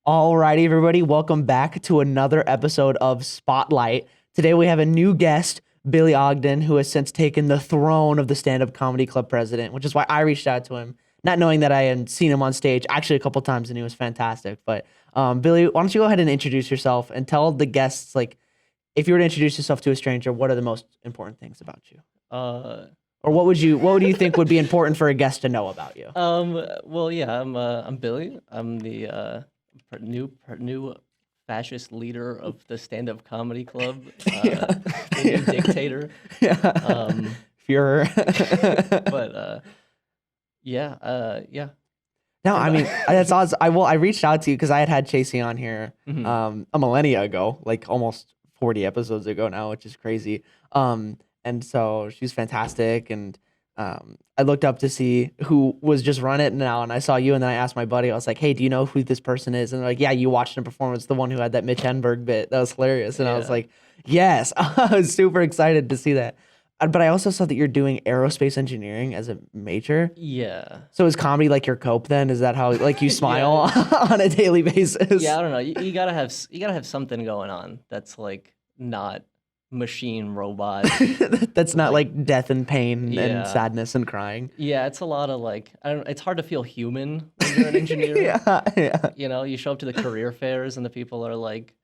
Alrighty, everybody, welcome back to another episode of Spotlight. Today we have a new guest, Billy Ogden, who has since taken the throne of the stand-up comedy club president, which is why I reached out to him, not knowing that I had seen him on stage actually a couple times and he was fantastic. But Billy, why don't you go ahead and introduce yourself and tell the guests, like, if you were to introduce yourself to a stranger, what are the most important things about you? Or what do you think would be important for a guest to know about you? Well, yeah, I'm Billy. I'm the new fascist leader of the stand-up comedy club, the new dictator. Yeah. Führer. But yeah. No, I mean, that's awesome. I reached out to you because I had Chasey on here Mhm. a millennia ago, like almost 40 episodes ago now, which is crazy. And so she's fantastic, and I looked up to see who was just run it now, and I saw you, and then I asked my buddy, I was like, hey, do you know who this person is? And they're like, yeah, you watched him perform. It's the one who had that Mitch Hedberg bit. That was hilarious. And I was Yeah. like, yes, I was super excited to see that. But I also saw that you're doing aerospace engineering as a major. Yeah. So is comedy like your cope then? Is that how like you smile on a daily basis? Yeah, I don't know. You gotta have something going on that's like not machine robot. That's not like death and pain and Yeah. sadness and crying. Yeah, it's a lot of like it's hard to feel human when you're an engineer. Yeah. You know, you show up to the career fairs and the people are like,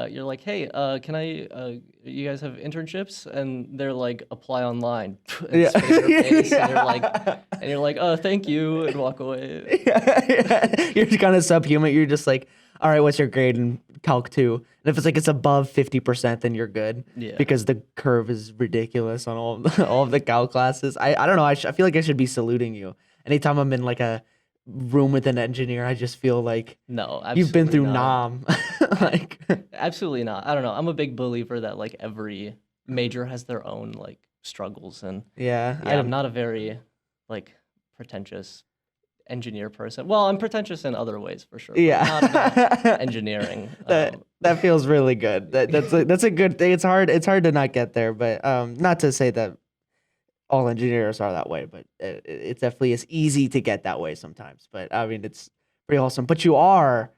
you're like, hey, you guys have internships? And they're like, apply online. And Yeah. spit in your face, Yeah. and you're like, oh, thank you, and walk away. Yeah. You're kind of subhuman. You're just like, all right, what's your grade in Calc 2? And if it's like it's above 50%, then you're good. Yeah. Because the curve is ridiculous on all of the Calc classes. I don't know. I feel like I should be saluting you. Anytime I'm in like a room with an engineer, I just feel like No, you've been absolutely through not. Nam. Like, Absolutely not. I don't know. I'm a big believer that like every major has their own like struggles, and yeah. yeah, I'm not a very like pretentious engineer person. Well, I'm pretentious in other ways for sure. But Yeah. not about engineering. That feels really good. That's a good thing. It's hard to not get there, but not to say that all engineers are that way, but it definitely is easy to get that way sometimes. But I mean, it's pretty awesome. But you are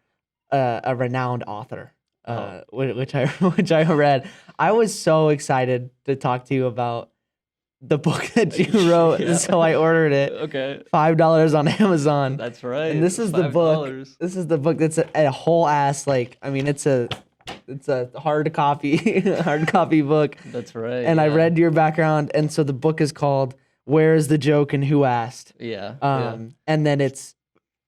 a renowned author, which I which I read. I was so excited to talk to you about the book that you wrote, Yeah. so I ordered it. Okay. $5 on Amazon. That's right. And this is the book. $5. This is the book that's a whole ass, like, I mean, it's a hard copy book. That's right. And I yeah. read your background, and so the book is called "Where's the Joke and Who Asked." Yeah. And then it's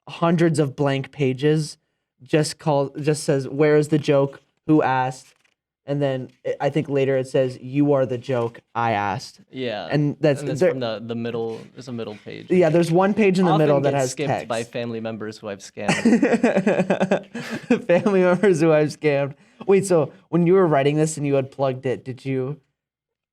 hundreds of blank pages, just says "Where's the joke? Who asked?" And then I think later it says "You are the joke I asked." Yeah. And that's it's there- from the middle. There's a middle page. Yeah, there's one page in the Often middle that gets has skipped text. by family members who I've scammed. Family members who I've scammed. Wait, so when you were writing this and you had plugged it, did you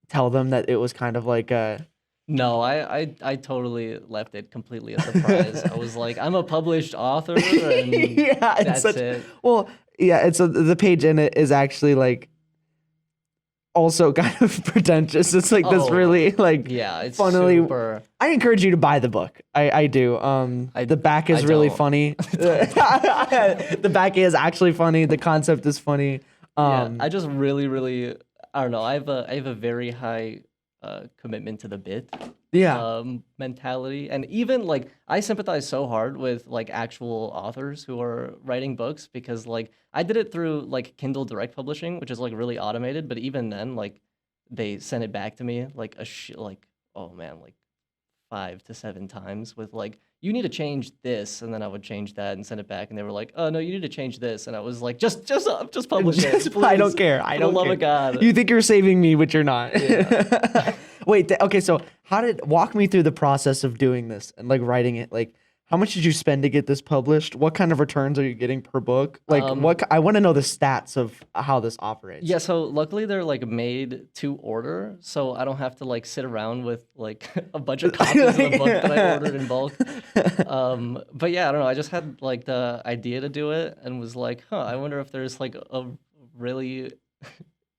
tell them that it was kind of like a... No, I totally left it completely a surprise. I was like, I'm a published author, and Yeah, it's that's it. Well, yeah, it's the page in it is actually like also kind of pretentious. It's like this Oh, really like Yeah, it's funnily. super. I encourage you to buy the book. I do. The back is I really don't. funny. The back is actually funny. The concept is funny. Yeah, I just really, I don't know. I have a very high commitment to the bit yeah. mentality, and even like I sympathize so hard with like actual authors who are writing books, because like I did it through like Kindle Direct Publishing, which is like really automated, but even then like they sent it back to me like oh man, like 5 to 7 times with like, you need to change this, and then I would change that and send it back, and they were like, oh no, you need to change this, and I was like, just publish it, Just- I don't please. care. I For don't the love care. of God. You think you're saving me, but you're not. Yeah. Wait. Okay. So walk me through the process of doing this and like writing it. Like, how much did you spend to get this published? What kind of returns are you getting per book? Like, I want to know the stats of how this operates. Yeah, so luckily they're like made to order, so I don't have to like sit around with like a bunch of copies of the book that I ordered in bulk. But yeah, I don't know. I just had like the idea to do it and was like, I wonder if there's like a really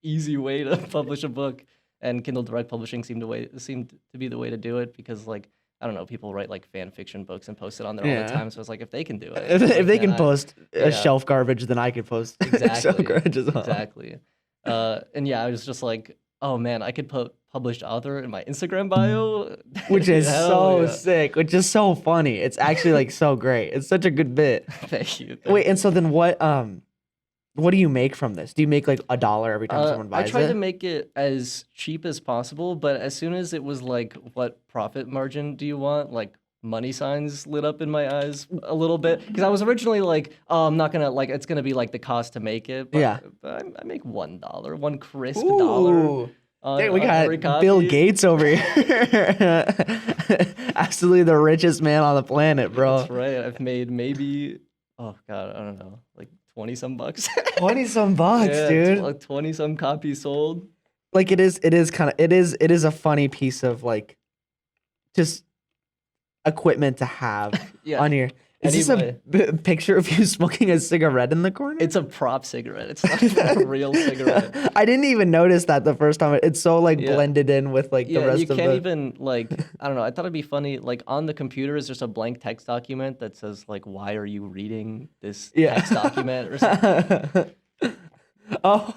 easy way to publish a book. And Kindle Direct Publishing seemed to be the way to do it, because like I don't know, people write like fan fiction books and post it on there all the Yeah. time. So it's like if they can do it, If why they can't can I? post Yeah, shelf garbage, then I can post shelf exactly, garbage as well. exactly. And yeah, I was just like, oh man, I could put published author in my Instagram bio. Which is Hell so yeah! sick, which is so funny. It's actually like so great. It's such a good bit. Thank you. Wait, Thank and you. so then what do you make from this? Do you make like $1 every time someone I buys tried to it? make it as cheap as possible, but as soon as it was like, what profit margin do you want? Like money signs lit up in my eyes a little bit because I was originally like, oh, I'm not gonna like it's gonna be like the cost to make it, Yeah. but I make $1, one crisp dollar Ooh. Dang, we on every got Bill copy. Gates over here. Absolutely the richest man on the planet, bro. That's right. I've made maybe, oh God, I don't know, like 20 some bucks. 20 some bucks, Yeah, dude. like 20 some copies sold. Like it is a funny piece of like just equipment to have Yeah. on here. Is this a picture of you smoking a cigarette in the corner? It's a prop cigarette. It's not even a real cigarette. I didn't even notice that the first time. It's so like Yeah. blended in with like the Yeah, rest you of can't the. even like I don't know. I thought it'd be funny. Like on the computer is just a blank text document that says like, "Why are you reading this Yeah. text document?" or something. Oh,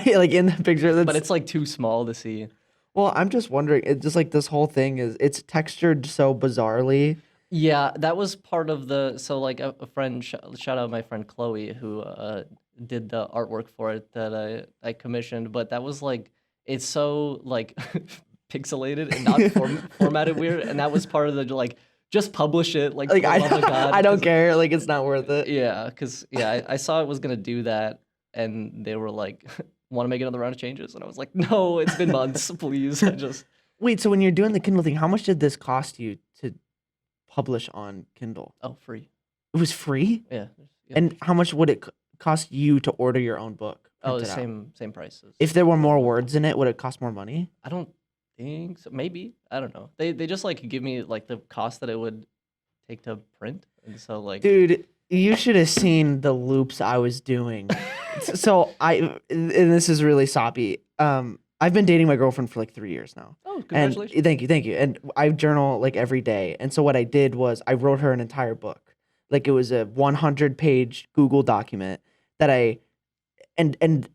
like in the picture. But That's it's like too small to see. well. I'm just wondering. It's just like this whole thing it's textured so bizarrely. Yeah, that was part of the. So like a friend, shout out my friend Chloe who did the artwork for it that I commissioned. But that was like it's so like pixelated and not formatted weird, and that was part of the like just publish it like Like for the love of God. I don't 'cause- care. Like it's not worth it. Yeah, because I saw it was gonna do that, and they were like, "Want to make another round of changes?" And I was like, "No, it's been months, please." I just Wait, so when you're doing the Kindle thing, how much did this cost you to publish on Kindle? free. It was free? Yeah. And how much would it cost you to order your own book? Oh, the printed out? same prices. If there were more words in it, would it cost more money? I don't think so. Maybe I don't know. They just like give me like the cost that it would take to print, and so like Dude, you should have seen the loops I was doing. So and this is really soppy. I've been dating my girlfriend for like 3 years now. oh, And congratulations. thank you. And I journal like every day. And so what I did was I wrote her an entire book. Like it was a 100-page Google document that and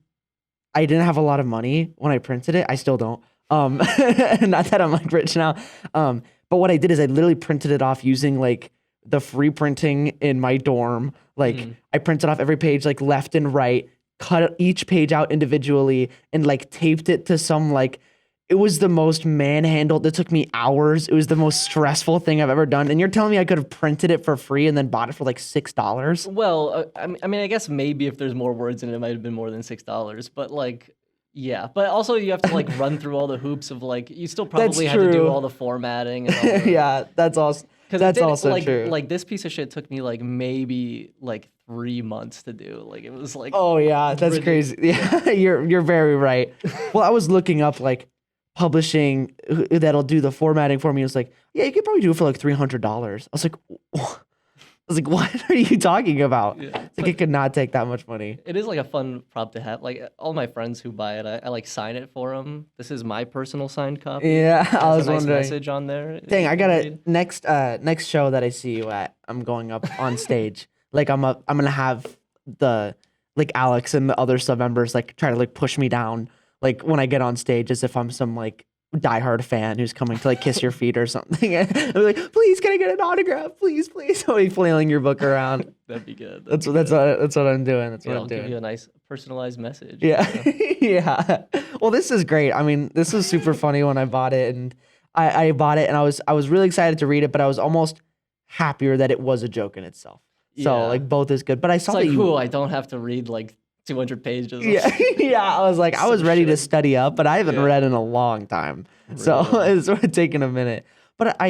I didn't have a lot of money when I printed it. I still don't. Not that I'm like rich now. But what I did is I literally printed it off using like the free printing in my dorm. Like I printed off every page like left and right, cut each page out individually, and like taped it to some like. It was the most manhandled. It took me hours. It was the most stressful thing I've ever done. And you're telling me I could have printed it for free and then bought it for like $6? Well, I mean, I guess maybe if there's more words in it, it might have been more than $6. But like, yeah. But also, you have to like run through all the hoops of like, you still probably had to do true. all the formatting and all the, Yeah, that's also that's also like, true. Like this piece of shit took me like maybe like 3 months to do. Like it was like, Oh yeah, that's crazy. Yeah, you're very right. Well, I was looking up like publishing that'll do the formatting for me. It was like, yeah, you could probably do it for like $300. I was like, what are you talking about? Yeah. It's like it could not take that much money. it is like a fun prop to have. Like all my friends who buy it, I like sign it for them. This is my personal signed copy. Yeah, It I has was a nice wondering. message on there. Dang, I you can gotta read. next show that I see you at. I'm going up on stage. Like I'm gonna have the like Alex and the other sub members like try to like push me down like when I get on stage as if I'm some like diehard fan who's coming to like kiss your feet or something. And I'll be like, please, can I get an autograph? Please, please. I'll be flailing your book around. That'd be good. That's what I'm doing. That's Yeah, what I'll I'm give you doing. a nice personalized message. Yeah, you know? yeah. Well, this is great. I mean, this was super funny when I bought it, and I bought it, and I was really excited to read it, but I was almost happier that it was a joke in itself. So Yeah. like both is good. But I It's saw like, that you. ooh, I don't have to read like 200 pages. of Yeah, yeah. I was like, I was some ready to shit. study up, but I haven't Yeah. read in a long time, so Really? it's sort of taking a minute. But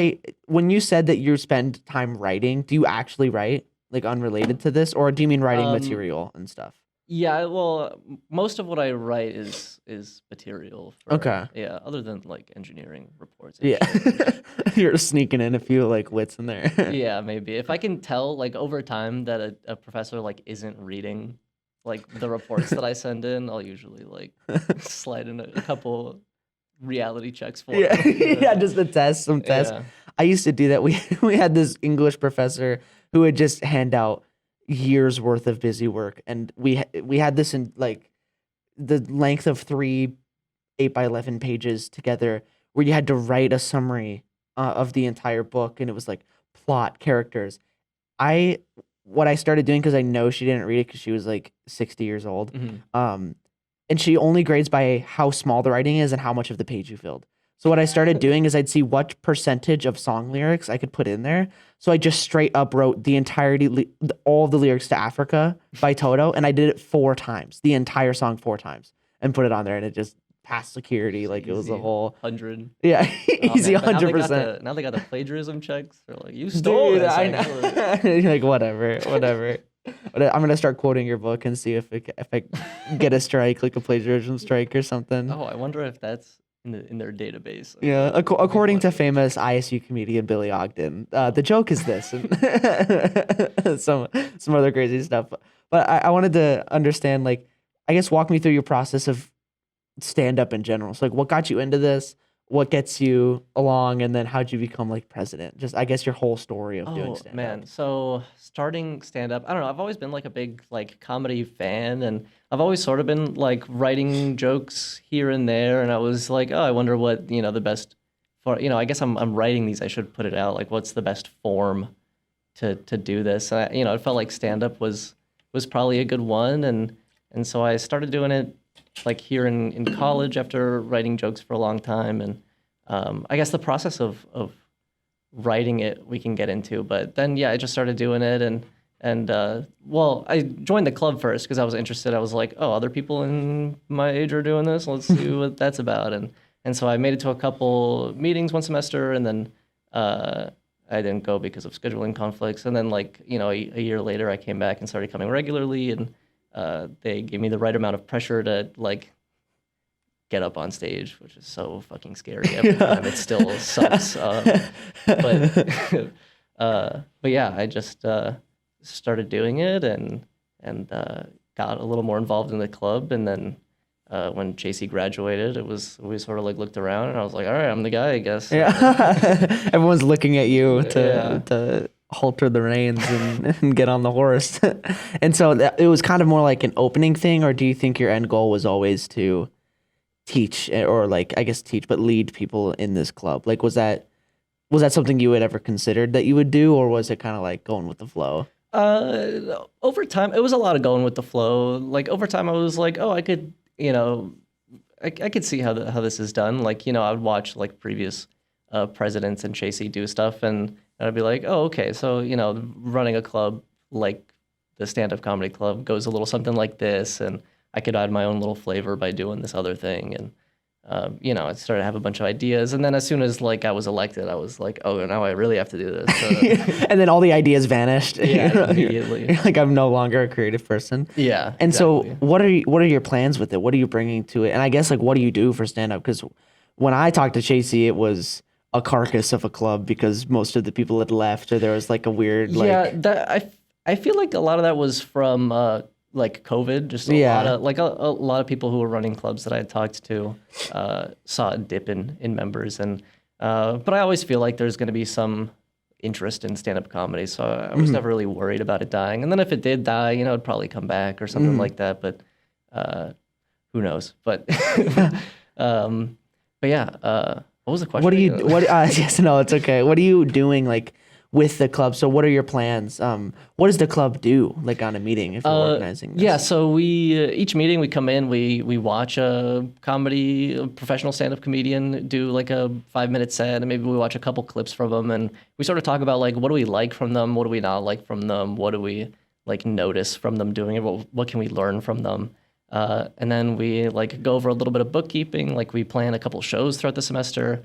when you said that you spend time writing, do you actually write like unrelated to this, or do you mean writing material and stuff? Yeah, well, most of what I write is material. For, Okay. Yeah, other than like engineering reports. And Yeah, shit. you're sneaking in a few like wits in there. Yeah, maybe if I can tell like over time that a professor like isn't reading like the reports that I send in, I'll usually like slide in a couple reality checks for Yeah, them. yeah, just a test, some tests. Yeah. I used to do that. We had this English professor who would just hand out years worth of busy work, and we had this in like the length of 3 8 by 11 pages together, where you had to write a summary of the entire book, and it was like plot, characters. I What I started doing, because I know she didn't read it because she was like 60 years old, Mhm. and she only grades by how small the writing is and how much of the page you filled. So what I started doing is I'd see what percentage of song lyrics I could put in there. So I just straight up wrote the entirety, all of the lyrics to Africa by Toto, and I did it 4 times, the entire song 4 times, and put it on there, and it just passed security. Just Like it was a easy whole, 100. yeah, Oh easy man, but 100%. now they got the plagiarism checks. They're like, you stole Dude, this I actually. know. You're like, whatever, whatever. But I'm gonna start quoting your book and see if I get a strike, like a plagiarism strike or something. Oh, I wonder if that's in their database. Yeah, That'd be according to funny. famous ISU comedian Billy Ogden, the joke is this, and some other crazy stuff. But I wanted to understand, like, I guess walk me through your process of stand up in general. So, like, what got you into this? What gets you along, and then how'd you become like president? Just, I guess, your whole story of doing Oh stand up. man, so starting stand up, I don't know, I've always been like a big like comedy fan and I've always sort of been like writing jokes here and there and I was like, oh, I wonder what, the best for, I guess I'm writing these, I should put it out, like what's the best form to do this? And it felt like stand up was probably a good one and so I started doing it like here in college after writing jokes for a long time and I guess the process of writing it we can get into, but then yeah, I just started doing it and well, I joined the club first because I was interested. I was like, oh, other people in my age are doing this. Let's see what that's about. And so I made it to a couple meetings one semester, and then I didn't go because of scheduling conflicts. And then like a year later, I came back and started coming regularly, and they gave me the right amount of pressure to like get up on stage, which is so fucking scary every time. It still sucks. But but yeah, I just started doing it and got a little more involved in the club. And then when JC graduated, we sort of like looked around, and I was like, all right, I'm the guy, I guess. Yeah, everyone's looking at you Yeah. to halter the reins and get on the horse. And so it was kind of more like an opening thing, or do you think your end goal was always to teach, or like, I guess teach, but lead people in this club? Like, was that something you had ever considered that you would do, or was it kind of like going with the flow? Over time, it was a lot of going with the flow. Like over time, I was like, oh, I could, I could see how this is done. Like, I would watch like previous presidents and Chasey do stuff, and I'd be like, oh, okay, so running a club like the stand-up comedy club goes a little something like this, and I could add my own little flavor by doing this other thing, and I started to have a bunch of ideas, and then as soon as like I was elected, I was like, oh, now I really have to do this. And then all the ideas vanished. Yeah, immediately. You're like, I'm no longer a creative person. Yeah, And so exactly. what are your plans with it? What are you bringing to it? And I guess, like, what do you do for stand up? Because when I talked to Chasey, it was a carcass of a club because most of the people had left, or there was like a weird Yeah, like, I feel like a lot of that was from like COVID. Just a Yeah. lot of like a lot of people who were running clubs that I had talked to saw a dip in members, and but I always feel like there's going to be some interest in stand-up comedy, so I was never really worried about it dying. And then if it did die, it'd probably come back or something like that. But who knows? But but yeah, what was the question? what do you again? what yes, no, it's okay. What are you doing like with the club? So what are your plans? What does the club do like on a meeting if you're organizing this? Yeah, so we each meeting we come in, we watch a professional stand-up comedian do like a 5-minute set, and maybe we watch a couple clips from them, and we sort of talk about like what do we like from them, what do we not like from them, what do we like notice from them doing it, what can we learn from them, and then we like go over a little bit of bookkeeping, like we plan a couple shows throughout the semester,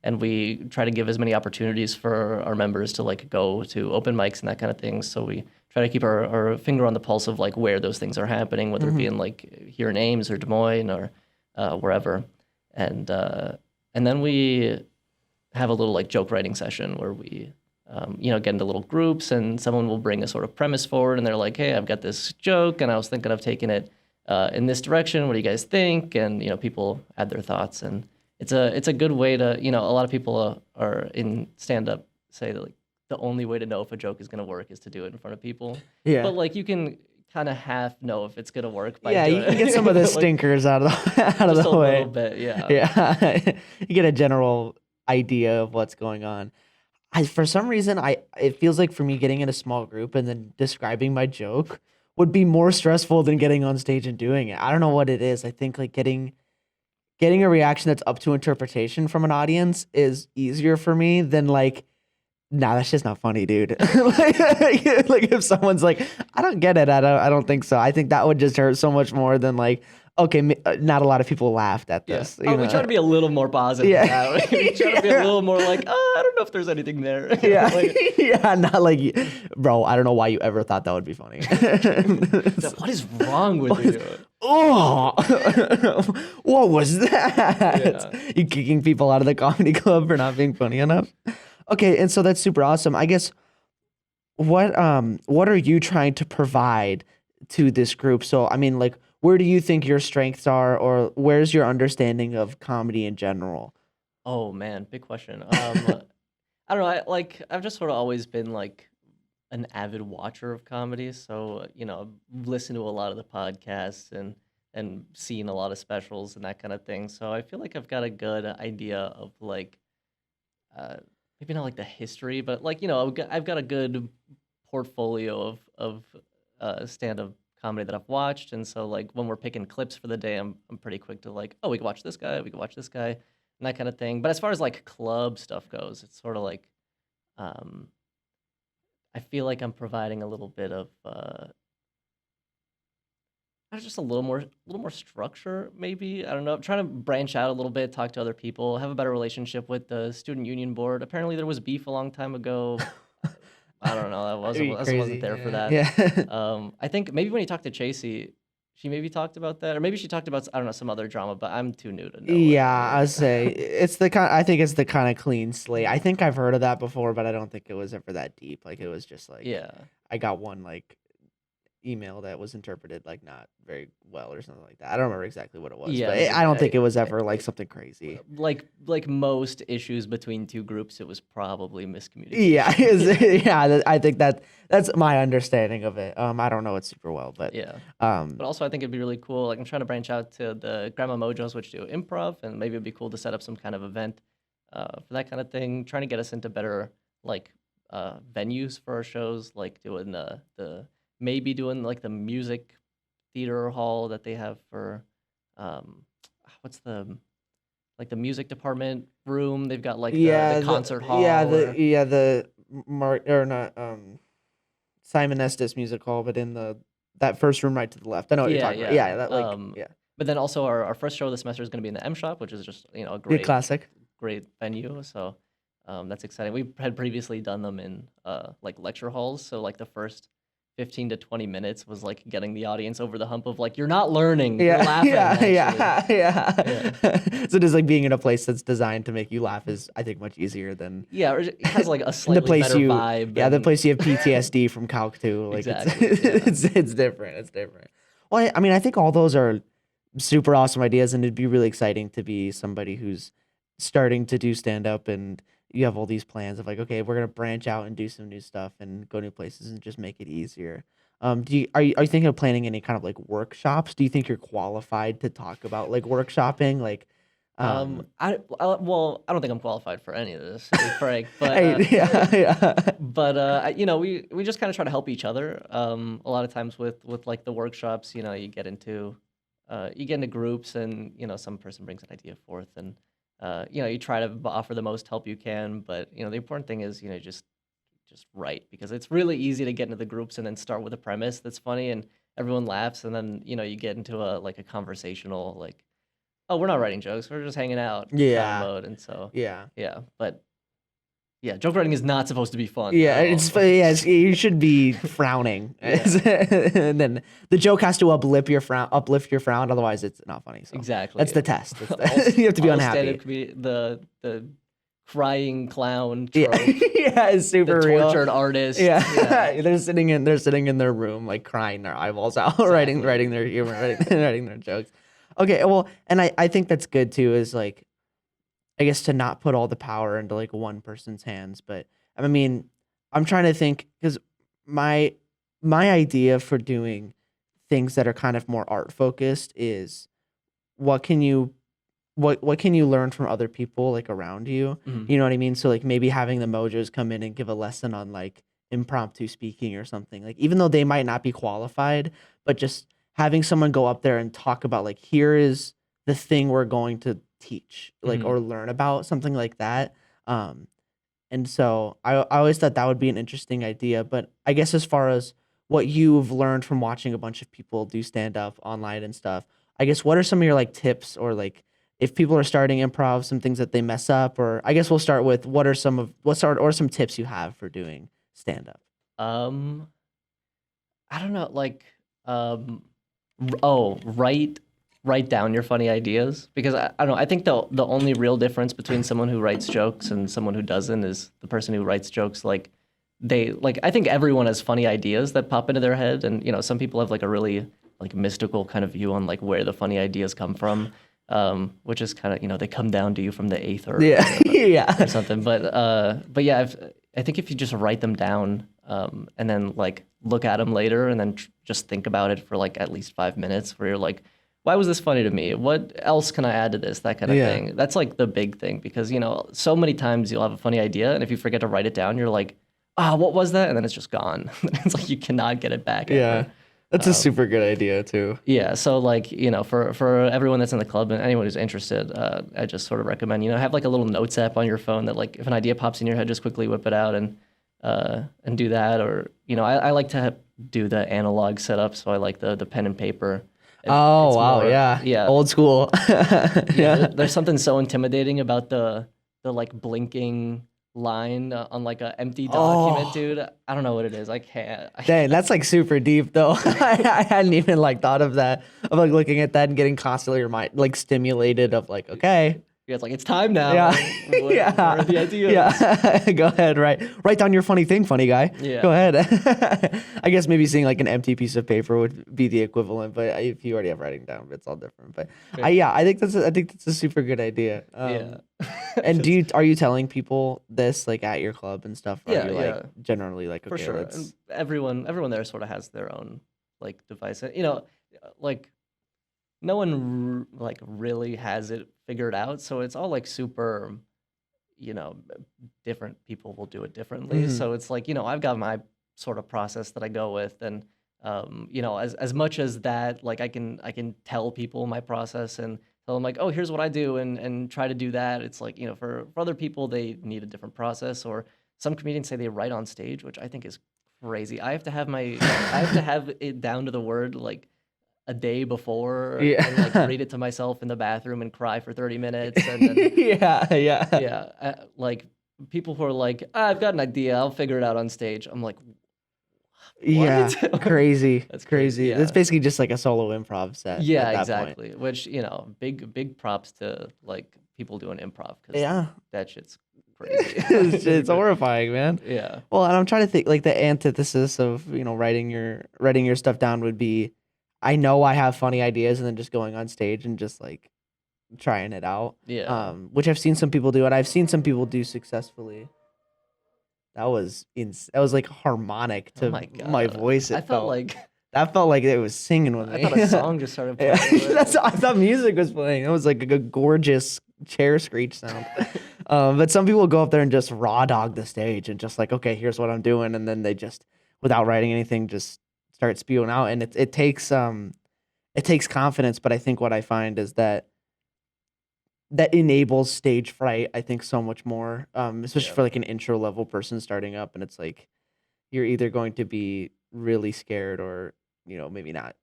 and we try to give as many opportunities for our members to like go to open mics and that kind of thing. So we try to keep our finger on the pulse of like where those things are happening, whether it be in like here in Ames or Des Moines or wherever. And then we have a little like joke writing session where we get into little groups, and someone will bring a sort of premise forward, and they're like, hey, I've got this joke and I was thinking of taking it in this direction. What do you guys think? And people add their thoughts, and it's a good way to a lot of people are in stand up say that like the only way to know if a joke is gonna work is to do it in front of people. Yeah. But like you can kind of half know if it's gonna work by Yeah, doing you can get some of the like, stinkers out of the out of just a the way. little bit, yeah. Yeah. You get a general idea of what's going on. For some reason, it feels like for me getting in a small group and then describing my joke would be more stressful than getting on stage and doing it. I don't know what it is. I think like getting a reaction that's up to interpretation from an audience is easier for me than like, nah, that's just not funny, dude. Like if someone's like, I don't get it, I don't think so. I think that would just hurt so much more than like, okay, not a lot of people laughed at Yeah. this. We try to be a little more positive. Yeah. Yeah. We try to be a little more like, I don't know if there's anything there. Yeah, Like, yeah, not like, bro. I don't know why you ever thought that would be funny. what is wrong with you? Oh, what was that? Yeah. You kicking people out of the comedy club for not being funny enough? Okay, and so that's super awesome. I guess what are you trying to provide to this group? So I mean, like, where do you think your strengths are, or where's your understanding of comedy in general? Oh man, big question. I don't know. I've just sort of always been like an avid watcher of comedy, so I've listened to a lot of the podcasts and seen a lot of specials and that kind of thing. So I feel like I've got a good idea of like uh, maybe not like the history, but like I've got a good portfolio of stand-up comedy that I've watched, and so like when we're picking clips for the day, I'm pretty quick to like, oh, we can watch this guy, we can watch this guy, and that kind of thing. But as far as like club stuff goes, it's sort of like um, I feel like I'm providing a little bit of just a little more structure, maybe. I don't know. I'm trying to branch out a little bit, talk to other people, have a better relationship with the student union board. Apparently, there was beef a long time ago. I don't know. Are you I crazy? wasn't there for that. Yeah. I think maybe when you talked to Chasey, she maybe talked about that, or maybe she talked about I don't know some other drama. But I'm too new to know. Yeah, Any I of say it's the kind. I think it's the kind of clean slate. I think I've heard of that before, but I don't think it was ever that deep. Like it was just like Yeah. I got one like email that was interpreted like not very well or something like that. I don't remember exactly what it was, Yeah, but maybe I don't think it was I ever like something crazy. like most issues between two groups, it was probably Yeah, miscommunication. yeah. I think that's my understanding of it. I don't know it super well, but Yeah. um, But also, I think it'd be really cool. Like, I'm trying to branch out to the Grandma Mojos, which do improv, and maybe it'd be cool to set up some kind of event for that kind of thing. Trying to get us into better like venues for our shows, like doing the maybe doing like the music theater hall that they have for um, what's the music department room. They've got like the concert hall. Or, the Mark or not Simon Estes Music Hall, but in the that first room right to the left. I know what you're yeah, talking about. yeah. Yeah, that like yeah, But then also our first show of the semester is going to be in the M Shop, which is just a good classic. great venue. So that's exciting. We had previously done them in like lecture halls. So like the first 15 to 20 minutes was like getting the audience over the hump of like, you're not learning, you're laughing. Yeah. So just like being in a place that's designed to make you laugh is, I think, much easier than Yeah, or it has like a the slightly place better you, vibe. yeah, the and- place you have PTSD from Calc too. Like Exactly, yeah. it's different. It's different. Well, I mean, I think all those are super awesome ideas, and it'd be really exciting to be somebody who's starting to do stand up, and you have all these plans of like, okay, we're gonna branch out and do some new stuff and go new places and just make it easier. Are you thinking of planning any kind of like workshops? Do you think you're qualified to talk about like workshopping? Like, well, I don't think I'm qualified for any of this, to be frank. But hey, yeah. we just kind of try to help each other. A lot of times with like the workshops, you get into groups, and some person brings an idea forth, and you try to offer the most help you can. But the important thing is just write, because it's really easy to get into the groups and then start with a premise that's funny and everyone laughs, and then you get into a conversational like, oh, we're not writing jokes, we're just hanging out kind Yeah. of mode. And so Yeah. yeah, but yeah, joke writing is not supposed to be fun Yeah, at it's all. you should be frowning, and then the joke has to uplift your frown. Otherwise, it's not funny. So Exactly. that's the test. All- You have to be all unhappy. stand-up the crying clown Yeah, trope, yeah, it's the super real. tortured artist. Yeah, Yeah, they're sitting in their room like crying their eyeballs out, exactly. writing their humor, writing their jokes. Okay, well, and I think that's good too. Is like I guess to not put all the power into like one person's hands, but I mean, I'm trying to think because my my idea for doing things that are kind of more art focused is what can you what can you learn from other people like around you? Mhm. You know what I mean? So like maybe having the Mojos come in and give a lesson on like impromptu speaking or something. Like even though they might not be qualified, but just having someone go up there and talk about like here is the thing we're going to teach, like Mhm. or learn about something like that. Um and so I always thought that would be an interesting idea. But I guess as far as what you've learned from watching a bunch of people do stand up online and stuff, I guess what are some of your like tips or like if people are starting improv, some things that they mess up, or I guess we'll start with what are some of what's or some tips you have for doing stand up? Um, I don't know, like, um, write down your funny ideas because I don't know. I think the only real difference between someone who writes jokes and someone who doesn't is the person who writes jokes. Like, they like I think everyone has funny ideas that pop into their head, and some people have like a really like mystical kind of view on like where the funny ideas come from, which is kind of they come down to you from the eighth Yeah, or yeah, something. But yeah, I think if you just write them down, and then like look at them later, and then just think about it for like at least 5 minutes, where you're like, why was this funny to me? What else can I add to this? That kind of yeah, thing. That's like the big thing because so many times you'll have a funny idea, and if you forget to write it down, you're like, ah, what was that? And then it's just gone. It's like you cannot get it back yeah. ever. That's a Um, super good idea too. yeah, so like for everyone that's in the club and anyone who's interested, I just sort of recommend have like a little notes app on your phone that like if an idea pops in your head, just quickly whip it out and do that. Or I like to do the analog setup, so I like the pen and paper. Oh It's wow, more yeah, yeah old school. yeah. Yeah. There's something so intimidating about the like blinking line on like a empty document, Oh, dude. I don't know what it is. I can't. I dang, can't. that's like super deep though. I hadn't even like thought of that. Of like looking at that and getting constantly your mind like stimulated of like, okay, Yeah, it's like it's time now. yeah, Where are yeah, the ideas? yeah. Go ahead, write down your funny thing, funny guy. Go Yeah. ahead. I guess maybe seeing like an empty piece of paper would be the equivalent, but if you already have writing down, it's all different. But Fair. yeah, I think that's a super good idea. Yeah. And It's- are you telling people this like at your club and stuff? Or are yeah, you like yeah, generally like for okay, sure. And let's everyone there sort of has their own like device. And, like no one like really has it figured out, so it's all like super, you know, different people will do it differently. hmm So it's like, I've got my sort of process that I go with, and as much as that, like I can tell people my process and tell them like, oh, here's what I do, and try to do that. It's like, for other people they need a different process, or some comedians say they write on stage, which I think is crazy. I have to have it down to the word like a day before and like yeah. read it to myself in the bathroom and cry for 30 minutes and then Yeah, yeah. yeah, like people who are like, I've got an idea, I'll figure it out on stage. I'm like, Yeah, what? crazy, That's crazy. crazy. It's Yeah. based just like a solo improv set Yeah, at that point. exactly. Which, big props to like people doing improv because Yeah. that shit's crazy. It's horrifying, man. Yeah. Well, and I'm trying to think like the antithesis of, writing your stuff down would be I know I have funny ideas and then just going on stage and just like trying it out. Yeah. Which I've seen some people do and I've seen some people do successfully. That was like harmonic Oh to my my God. voice I it felt felt. like That felt like it was singing with I me. thought a song just started Yeah, playing. I thought music was playing. It was like a gorgeous chair screech sound. But some people go up there and just raw dog the stage and just like, okay, here's what I'm doing, and then they just, without writing anything, just start spewing out. And it takes confidence. But I think what I find is that enables stage fright. I think so much more, especially Yeah. for like an intro level person starting up, and it's like you're either going to be really scared or maybe not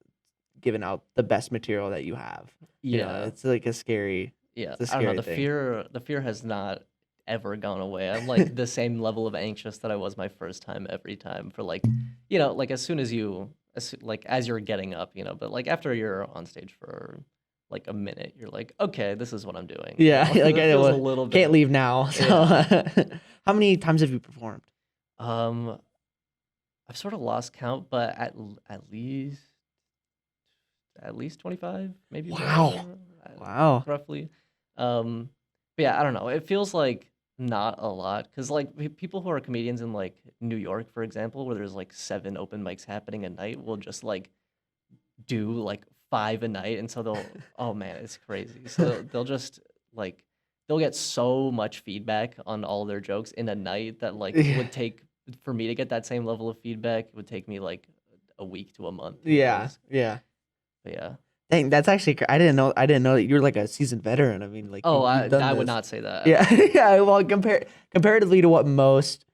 giving out the best material that you have. Yeah. It's like a scary, Yeah, it's a I don't know. scary thing. The fear has not ever gone away. I'm like the same level of anxious that I was my first time every time for like, like as soon as like as you're getting up, but like after you're on stage for like a minute, you're like, okay, this is what I'm doing. Yeah, like It I feels a will- little can't bit. leave now. So, how many times have you performed? Um, I've sort of lost count, but at least 25, maybe Wow. more, Wow. roughly. Um, but yeah, I don't know. It feels like not a lot because like people who are comedians in like New York, for example, where there's like 7 open mics happening a night, will just like do like 5 a night, and so they'll oh man, it's crazy. So they'll just like they'll get so much feedback on all their jokes in a night that like Yeah. would take for me to get that same level of feedback, it would take me like a week to a month. Yeah. Yeah. But yeah. Dang, that's actually I didn't know that you're like a seasoned veteran. I mean, like Oh, you've done I would this. not say that at Yeah. all. Yeah. Well, comparatively to what most,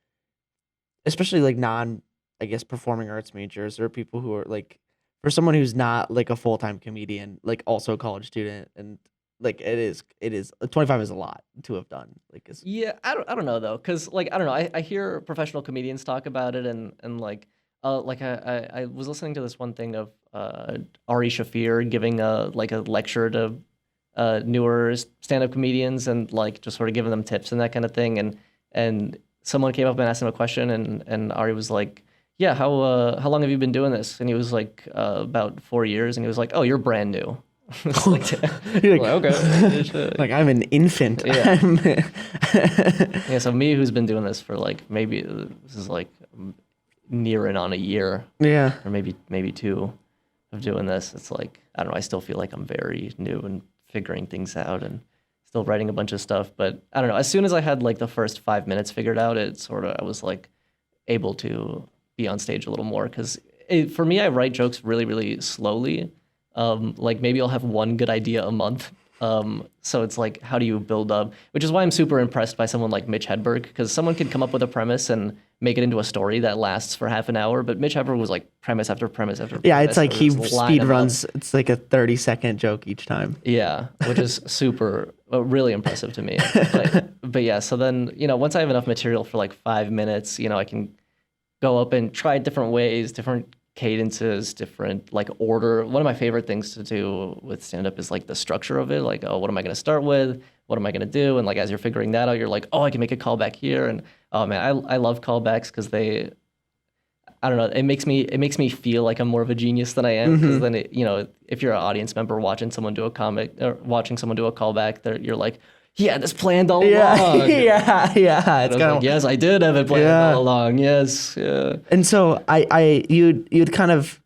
especially like non, I guess, performing arts majors or people who are like, for someone who's not like a full-time comedian, like also a college student, and like it is 25 is a lot to have done. Like it's Yeah, I don't know though, cause like I don't know. I hear professional comedians talk about it, and like I was listening to this one thing of Ari Shafir giving a like a lecture to newer stand-up comedians and like just sort of giving them tips and that kind of thing, and someone came up and asked him a question, and Ari was like, yeah, how long have you been doing this? And he was like, about 4 years, and he was like, oh, you're brand new. It's like, You're like, okay. like I'm an infant. Yeah. I'm- Yeah, so me who's been doing this for like maybe this is like nearing on a year yeah. or maybe 2 of doing this. It's like I don't know, I still feel like I'm very new and figuring things out and still writing a bunch of stuff, but I don't know, as soon as I had like the first 5 minutes figured out, it sort of I was like able to be on stage a little more cuz for me I write jokes really really slowly. Like maybe I'll have one good idea a month. So it's like, how do you build up? Which is why I'm super impressed by someone like Mitch Hedberg, because someone could come up with a premise and make it into a story that lasts for half an hour. But Mitch Hedberg was like premise after premise after Yeah, premise. it's like or he just line speed them up. runs. It's like a 30-second joke each time. Yeah, which is super, really impressive to me. But yeah, so then, once I have enough material for like 5 minutes, I can go up and try different ways, different cadences, different like order. One of my favorite things to do with stand up is like the structure of it. Like, oh, what am I going to start with? What am I going to do? And like as you're figuring that out, you're like, oh, I can make a callback here. And oh man, I love callbacks because I don't know, it makes me feel like I'm more of a genius than I am because then if you're an audience member watching someone do a comic or watching someone do a callback, you're like, he had this planned all Yeah, along. yeah. And It's I was kind of like, yes, I did have it planned Yeah. all along. Yes, yeah. And so you'd kind of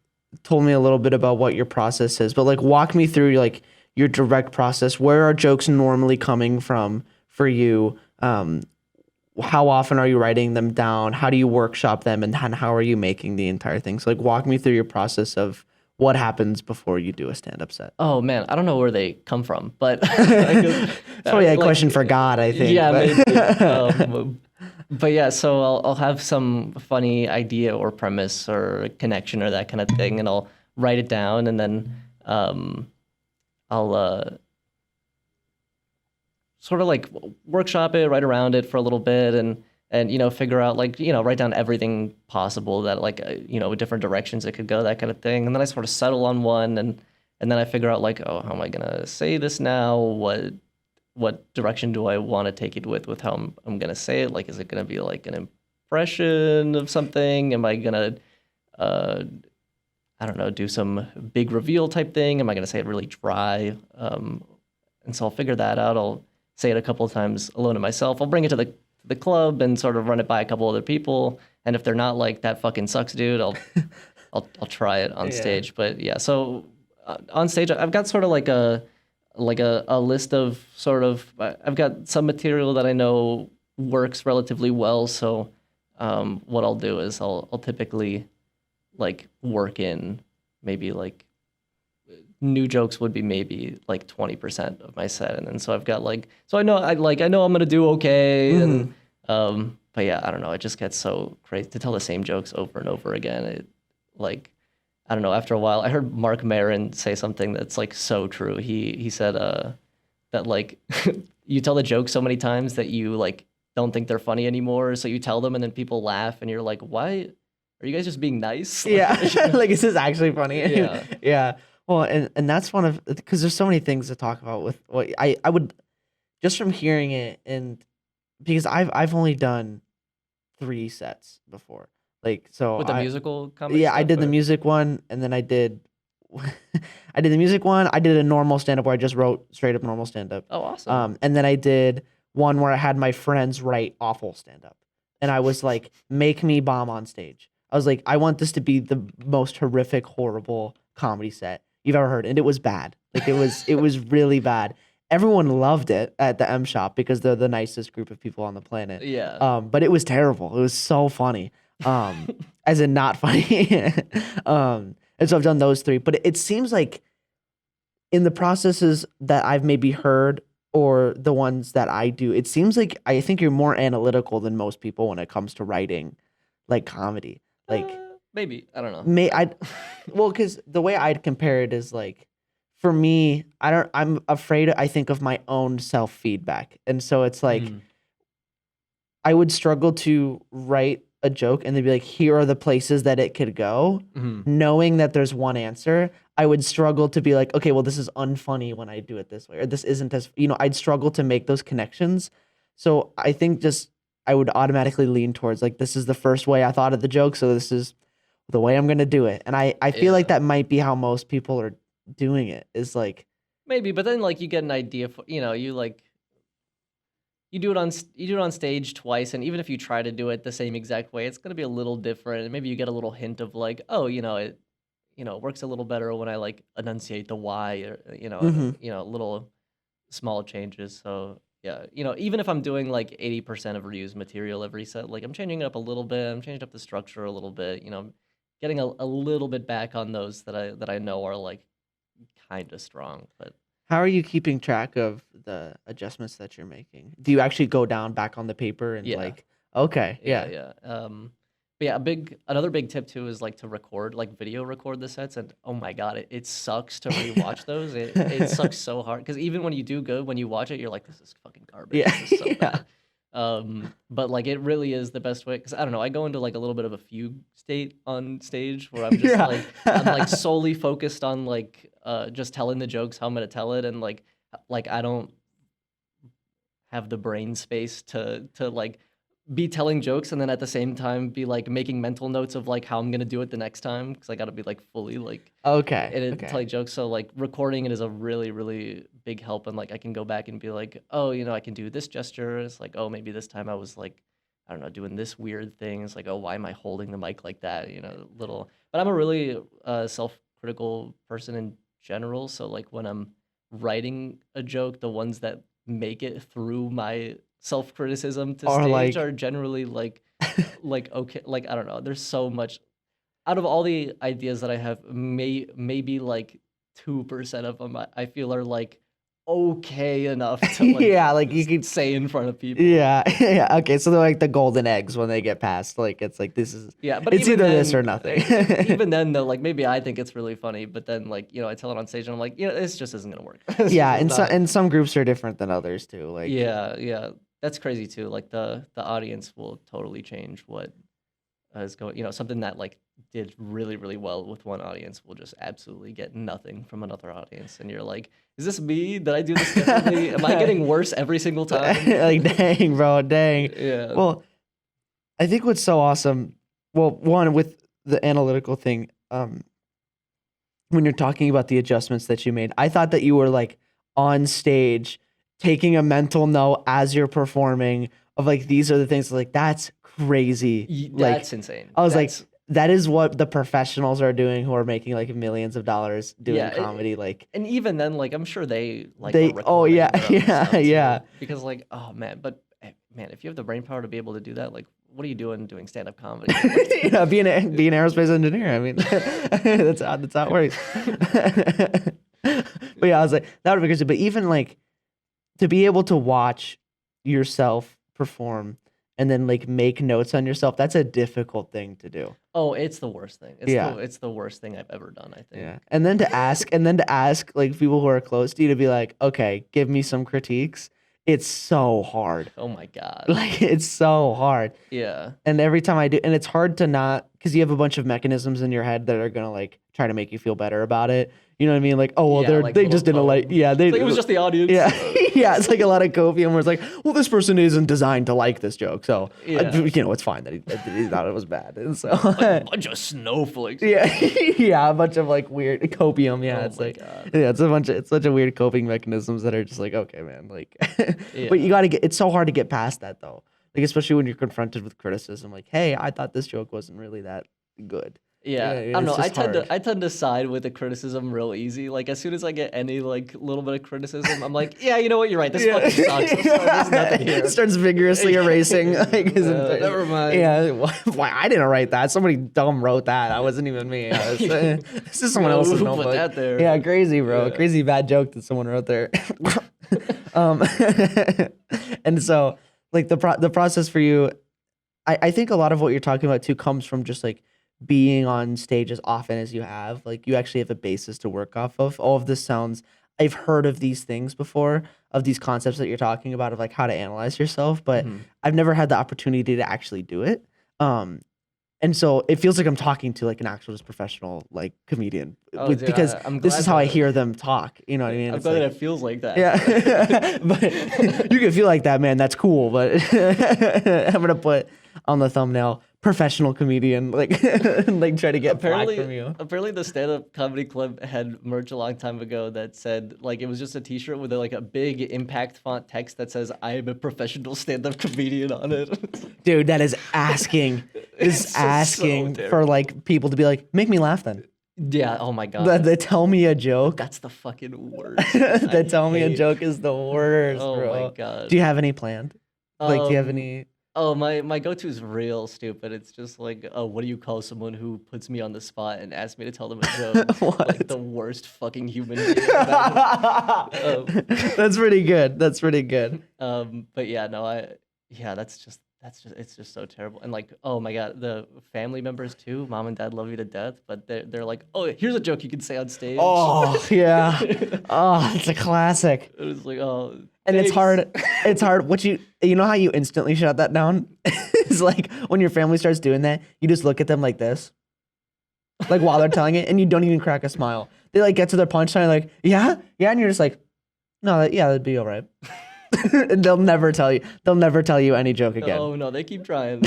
told me a little bit about what your process is, but like walk me through like your direct process. Where are jokes normally coming from for you? How often are you writing them down? How do you workshop them, and how are you making the entire thing? So like walk me through your process of what happens before you do a stand-up set. Oh man, I don't know where they come from, but It's probably a question for God, I think. Yeah, but- maybe. But yeah, so I'll have some funny idea or premise or connection or that kind of thing, and I'll write it down, and then I'll sort of like workshop it, write around it for a little bit, and figure out like write down everything possible that like different directions it could go, that kind of thing, and then I sort of settle on one, and then I figure out like, oh, how am I gonna say this now? What direction do I want to take it with how I'm gonna say it? Like, is it gonna be like an impression of something? Am I gonna I don't know, do some big reveal type thing? Am I gonna say it really dry? And so I'll figure that out. I'll say it a couple of times alone to myself. I'll bring it to the club and sort of run it by a couple other people. And if they're not like, that fucking sucks, dude, I'll try it on Yeah. stage. But yeah, so on stage, I've got sort of like a list of sort of, I've got some material that I know works relatively well. So what I'll do is I'll typically like work in maybe like new jokes would be maybe like 20% of my set, and then so I've got like, so I know I'm gonna do okay, and but yeah, I don't know, it just gets so crazy to tell the same jokes over and over again. It like, I don't know, after a while, I heard Mark Maron say something that's like so true. He said that like you tell the joke so many times that you like don't think they're funny anymore, so you tell them and then people laugh and you're like, why are you guys just being nice? Yeah, like is this actually funny? Yeah. Yeah. Well, and that's one of because there's so many things to talk about with what I would just from hearing it and because I've only done 3 sets before. Like so With the I musical comedy yeah, I stuff, did the or music one and then I did I did the music one, I did a normal stand up where I just wrote straight up normal stand up. oh, awesome. And then I did one where I had my friends write awful stand up. And I was like, make me bomb on stage. I was like, I want this to be the most horrific, horrible comedy set you've ever heard. And it was bad. Like it was really bad. Everyone loved it at the M Shop because they're the nicest group of people on the planet. Yeah. But it was terrible. It was so funny. Um, as in not funny. And so I've done those 3. But it seems like in the processes that I've maybe heard or the ones that I do, it seems like I think you're more analytical than most people when it comes to writing like comedy. Like Maybe, I don't know. may I well, because the way I'd compare it is like for me, I'm afraid I think of my own self feedback. And so it's like Mhm. I would struggle to write a joke and then be like, here are the places that it could go, Mhm. knowing that there's one answer. I would struggle to be like, okay, well, this is unfunny when I do it this way, or this isn't as, I'd struggle to make those connections. So I think just I would automatically lean towards like, this is the first way I thought of the joke. So this is the way I'm going to do it. And I feel like Yeah. that might be how most people are doing it is like, Maybe, but then like you get an idea for you like you do it on stage twice, and even if you try to do it the same exact way, it's gonna be a little different. And maybe you get a little hint of like, oh, it works a little better when I like enunciate the Y, or hmm little small changes. So yeah, even if I'm doing like 80% of reused material every set, like I'm changing it up a little bit. I'm changing up the structure a little bit. Getting a little bit back on those that I know are like kind of strong, but. how are you keeping track of the adjustments that you're making? Do you actually go down back on the paper and Yeah. like, okay, Yeah, yeah. yeah. But yeah, another big tip too is like to record, like video record the sets, and oh my god, it sucks to rewatch those. It sucks so hard because even when you do good, when you watch it, you're like, this is fucking garbage. Yeah. This is so Yeah. bad. But like it really is the best way because I don't know, I go into like a little bit of a fugue state on stage where I'm just Yeah. like I'm like solely focused on like just telling the jokes how I'm gonna tell it, and like I don't have the brain space to like be telling jokes and then at the same time be like making mental notes of like how I'm gonna do it the next time because I gotta be like fully like Okay. in it Okay. telling jokes. So like recording it is a really, really big help, and like I can go back and be like, oh, I can do this gesture. It's like, oh, maybe this time I was like, I don't know, doing this weird thing. It's like, oh, why am I holding the mic like that? Little. But I'm a really self-critical person in general. So like when I'm writing a joke, the ones that make it through my self-criticism to Or stage like are generally like okay, like I don't know. There's so much out of all the ideas that I have, maybe like 2% of them I feel are like okay enough to like yeah, like you could say in front of people. yeah. Yeah. Okay. So they're like the golden eggs when they get past. Like it's like this is Yeah, but it's even either this or then, nothing. even then though, like maybe I think it's really funny, but then like I tell it on stage and I'm like, this just isn't gonna work. This Yeah, just is not. and some groups are different than others too. Like Yeah, yeah, that's crazy too. Like the audience will totally change what is going. Something that like did really really well with one audience will just absolutely get nothing from another audience, and you're like, is this me? Did I do this differently? Am I getting worse every single time? like dang, bro, dang. Yeah. Well, I think what's so awesome, well, one with the analytical thing, when you're talking about the adjustments that you made, I thought that you were like on stage taking a mental note as you're performing of like these are the things like that's crazy. Like That's insane. I was like That's that is what the professionals are doing who are making like millions of dollars doing yeah. comedy. Like And even then, like I'm sure they like are they oh recording yeah, their own yeah, stuff yeah. too, because like oh man, but man, if you have the brain power to be able to do that, like what are you doing stand up comedy? Yeah, be an aerospace engineer. I mean, that's how it works. But yeah, I was like, that would be crazy. But even like to be able to watch yourself perform and then like make notes on yourself, that's a difficult thing to do. Oh, it's the worst thing. Yeah. It's the worst thing I've ever done, I think. Yeah. And then to ask like people who are close to you to be like, okay, give me some critiques. It's so hard. Oh my god. Like it's so hard. Yeah. And every time I do, and it's hard to not because you have a bunch of mechanisms in your head that are gonna like try to make you feel better about it. You know what I mean? Like, oh well, Yeah, like they little just didn't like, poem. yeah, they It's like it was just the audience. yeah, yeah. It's like a lot of copium where it's like, well, this person isn't designed to like this joke, so Yeah. you know, it's fine that he thought it was bad, and so Like a bunch of snowflakes. yeah, yeah, a bunch of like weird copium. Yeah, Oh it's my like God. yeah, it's such a weird coping mechanisms that are just like okay, man, like, Yeah. but you got to get. It's so hard to get past that though, like especially when you're confronted with criticism, like, hey, I thought this joke wasn't really that good. Yeah, I don't it's know. I just tend hard. to I tend to side with the criticism real easy. Like as soon as I get any like little bit of criticism, I'm like, yeah, you know what? You're right. This fucking sucks. There's nothing here. Starts vigorously erasing like his entire. Never mind. Yeah, why I didn't write that? Somebody dumb wrote that. That wasn't even me. This is someone Yo, else's who notebook. put that there? Yeah, crazy, bro. Yeah. Crazy bad joke that someone wrote there. um, and so like the process for you, I think a lot of what you're talking about too comes from just like being on stage as often as you have. Like you actually have a basis to work off of. All of this sounds. I've heard of these things before, of these concepts that you're talking about, of like how to analyze yourself, but Mhm. I've never had the opportunity to actually do it. And so it feels like I'm talking to like an actual just professional like comedian Oh, dude, because I'm this glad is how I that- hear them talk. You know what I mean? I'm It's glad like- that it feels like that. yeah, but you can feel like that, man. That's cool. But I'm gonna put on the thumbnail professional comedian, like like try to get flack from you. Apparently, the stand-up comedy club had merch a long time ago that said like it was just a T-shirt with like a big impact font text that says "I am a professional stand-up comedian" on it. Dude, that is asking. It's Is just so asking for terrible. like people to be like, make me laugh then. Yeah. Oh my god. They tell me a joke. That's the fucking worst. They I tell me a hate- joke is the worst, Oh bro. my god. Do you have any planned? Like, do you have Um, any? Oh, my go-to is real stupid. It's just like, oh, what do you call someone who puts me on the spot and asks me to tell them a joke? What? Like the worst fucking human being. imagine. That's pretty good. That's pretty good. But yeah, no, it's just so terrible. And like, oh my god, the family members too. Mom and dad love you to death, but they're like, oh, here's a joke you can say on stage. Oh yeah. Oh, it's a classic. It was like, oh, And it's thanks. hard. It's hard. What you know how you instantly shut that down? It's like when your family starts doing that, you just look at them like this, like while they're telling it, and you don't even crack a smile. They like get to their punchline, like yeah, yeah, and you're just like, no, yeah, that'd be all right. And they'll never tell you. They'll never tell you any joke again. Oh no, they keep trying.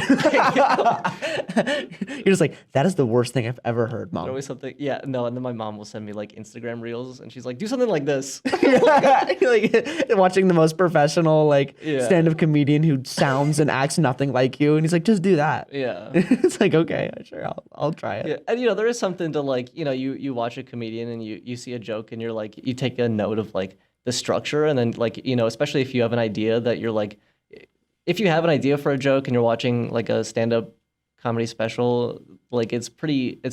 You're just like, that is the worst thing I've ever heard, There's mom. always something. Yeah, no, and then my mom will send me like Instagram reels, and she's like, "Do something like this." Like watching the most professional like Yeah. stand-up comedian who sounds and acts nothing like you, and he's like, just do that. Yeah. It's like okay, sure, I'll try it. Yeah, and there is something to like, you watch a comedian and you see a joke and you're like, you take a note of like the structure, and then like, especially if you have an idea that you're like, if you have an idea for a joke and you're watching like a stand-up comedy special, like it's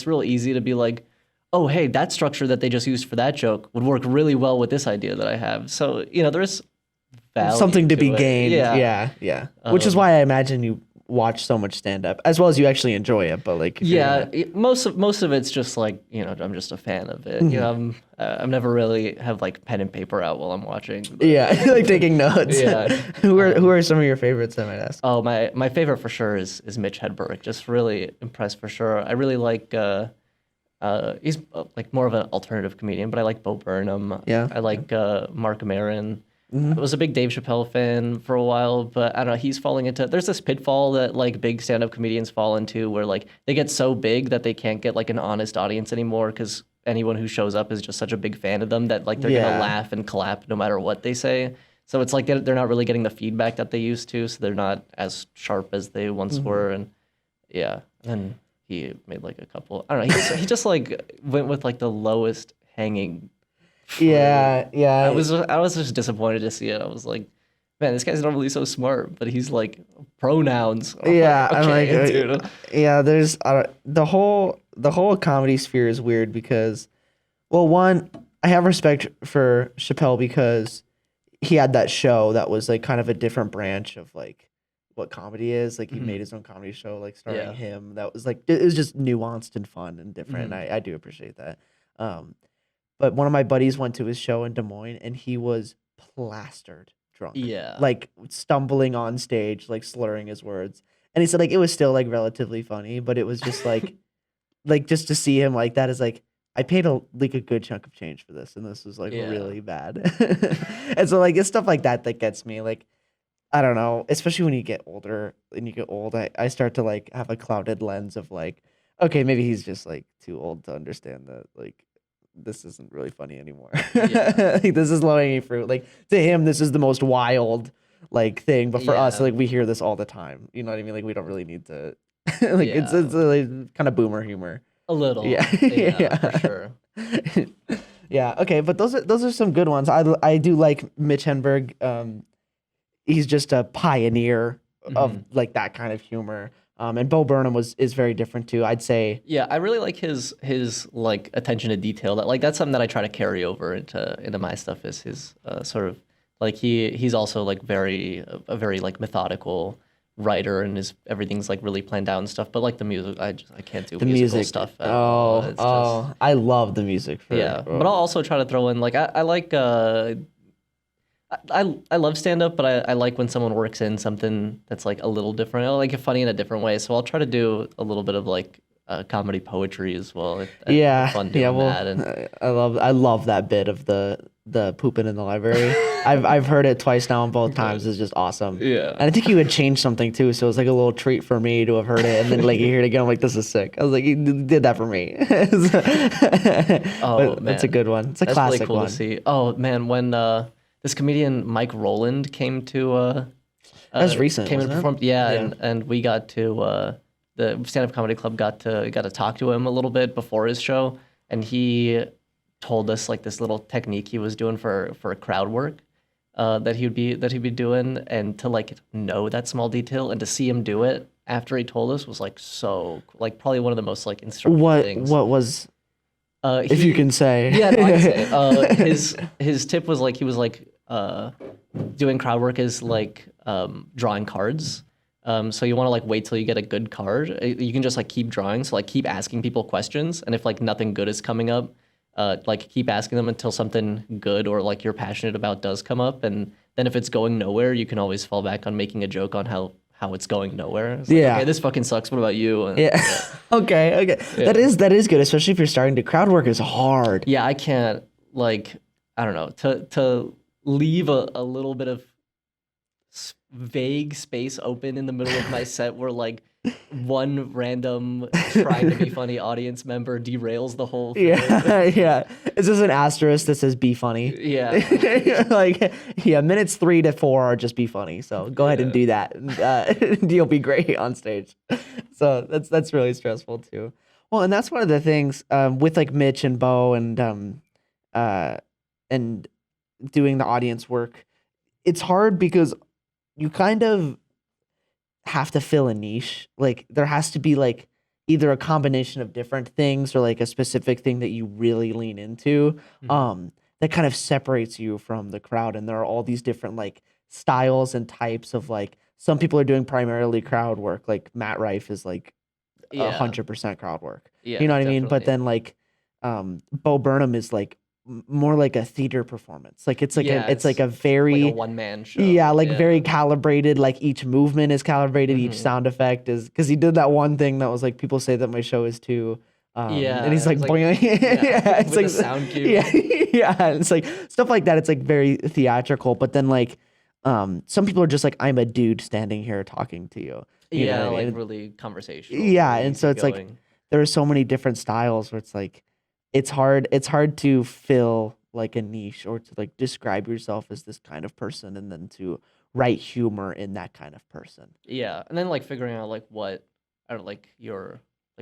real easy to be like, oh, hey, that structure that they just used for that joke would work really well with this idea that I have. So, there's value Something to be it. gained. Yeah. Yeah. Which is why I imagine you watch so much stand-up, as well as you actually enjoy it. But like, if you're Yeah, not- most of it's just like, I'm just a fan of it. I'm never really have like pen and paper out while I'm watching. but- yeah, like taking notes. Yeah. who are some of your favorites? I might ask. Oh, my favorite for sure is Mitch Hedberg. Just really impressed for sure. I really like he's like more of an alternative comedian, but I like Bo Burnham. Yeah. I like Mark Maron. I was a big Dave Chappelle fan for a while, but I don't know, he's falling into there's this pitfall that like big stand-up comedians fall into where like they get so big that they can't get like an honest audience anymore because anyone who shows up is just such a big fan of them that like they're Yeah. gonna laugh and clap no matter what they say. So it's like they're not really getting the feedback that they used to, so they're not as sharp as they once were. And yeah, and he made like a couple. I don't know. He just like went with like the lowest hanging. Yeah, yeah. I was just disappointed to see it. I was like, man, this guy's normally so smart, but he's like pronouns. I'm Yeah, I'm okay, like, dude. yeah. There's the whole comedy sphere is weird because, well, one, I have respect for Chappelle because he had that show that was like kind of a different branch of like what comedy is. Like he made his own comedy show, like starring Yeah. him. That was like it was just nuanced and fun and different. Mhm. I do appreciate that. But one of my buddies went to his show in Des Moines and he was plastered drunk. Yeah. Like stumbling on stage, like slurring his words. And he said like it was still like relatively funny, but it was just like just to see him like that is like I paid a good chunk of change for this, and this was like Yeah. really bad. And so like it's stuff like that that gets me. Like I don't know, especially when you get older and you get old, I start to like have a clouded lens of like, okay, maybe he's just like too old to understand that like this isn't really funny anymore. Yeah. Like this is low hanging fruit. Like to him, this is the most wild like thing, but for us, Yeah. like we hear this all the time. You know what I mean? Like we don't really need to. Like Yeah. it's like, kind of boomer humor. A Yeah, little. Yeah, for yeah. sure. Yeah, okay, but those are some good ones. I do like Mitch Hedberg. He's just a pioneer of Hmm. like that kind of humor. And Bo Burnham is very different too. I'd say. Yeah, I really like his like attention to detail. That like that's something that I try to carry over into my stuff is his sort of like he's also like a very like methodical writer and his everything's like really planned out and stuff. But like the music, I can't do The musical music. stuff at all. Oh, It's just oh, I love the music for. yeah. But I'll also try to throw in like I like I love stand up, but I like when someone works in something that's like a little different. I like it funny in a different way. So I'll try to do a little bit of like comedy poetry as well. I have Yeah, fun yeah. doing Well, that. And I love that bit of the pooping in the library. I've heard it twice now, and both times is just awesome. yeah. And I think you had changed something too, so it's like a little treat for me to have heard it, and then like you hear it again. I'm like, this is sick. I was like, you did that for me. Oh But that's a man, good one. It's a that's really classic cool to one. see. Oh man, when this comedian Mike Rowland That was recent, came and wasn't performed, it? yeah, Yeah. and we got to the stand up comedy club got to talk to him a little bit before his show, and he told us like this little technique he was doing for crowd work. That he'd be doing, and to like know that small detail and to see him do it after he told us was like so like probably one of the most like instructive things. What was, if you He can say? yeah, no, I can say it. His tip was like he was like doing crowd work is like drawing cards. So you want to like wait till you get a good card. You can just like keep drawing. So like keep asking people questions, and if like nothing good is coming up, like keep asking them until something good or like you're passionate about does come up, and then if it's going nowhere, you can always fall back on making a joke on how it's going nowhere. It's like, Yeah. okay, this fucking sucks. What about you? And, Yeah. Okay. Okay. That is good, especially if you're starting to crowd work is hard. yeah, I can't like I don't know to leave a little bit of vague space open in the middle of my set where like one random trying to be funny audience member derails the whole thing. Yeah. Yeah. It's just an asterisk that says be funny. Yeah. Like yeah, minutes 3 to 4 are just be funny. So go ahead and do that. And, you'll be great on stage. So that's really stressful too. Well, and that's one of the things with like Mitch and Bo uh and doing the audience work. It's hard because you kind of have to fill a niche. Like there has to be like either a combination of different things or like a specific thing that you really lean into that kind of separates you from the crowd. And there are all these different like styles and types of like some people are doing primarily crowd work. Like Matt Rife is like Yeah. 100% crowd work. Yeah, You know what I mean? But definitely. then like Bo Burnham is like more like a theater performance. Like it's like Yeah, it's like a like a very one-man yeah, show. like Yeah. very calibrated. Like each movement is calibrated. Each Hmm. sound effect is because he did that one thing that was like people say that my show is too. And he's Yeah, like, it's like boing. Yeah, it's with like the sound cue. yeah, yeah. And it's like stuff like that. It's like very theatrical. But then like, some people are just like, I'm a dude standing here talking to you. You know Yeah, what I like mean? really conversational, Yeah, really and so it's like easygoing. there are so many different styles where it's like it's hard to fill like a niche or to like describe yourself as this kind of person and then to write humor in that kind of person. Yeah, and then like figuring out like what or like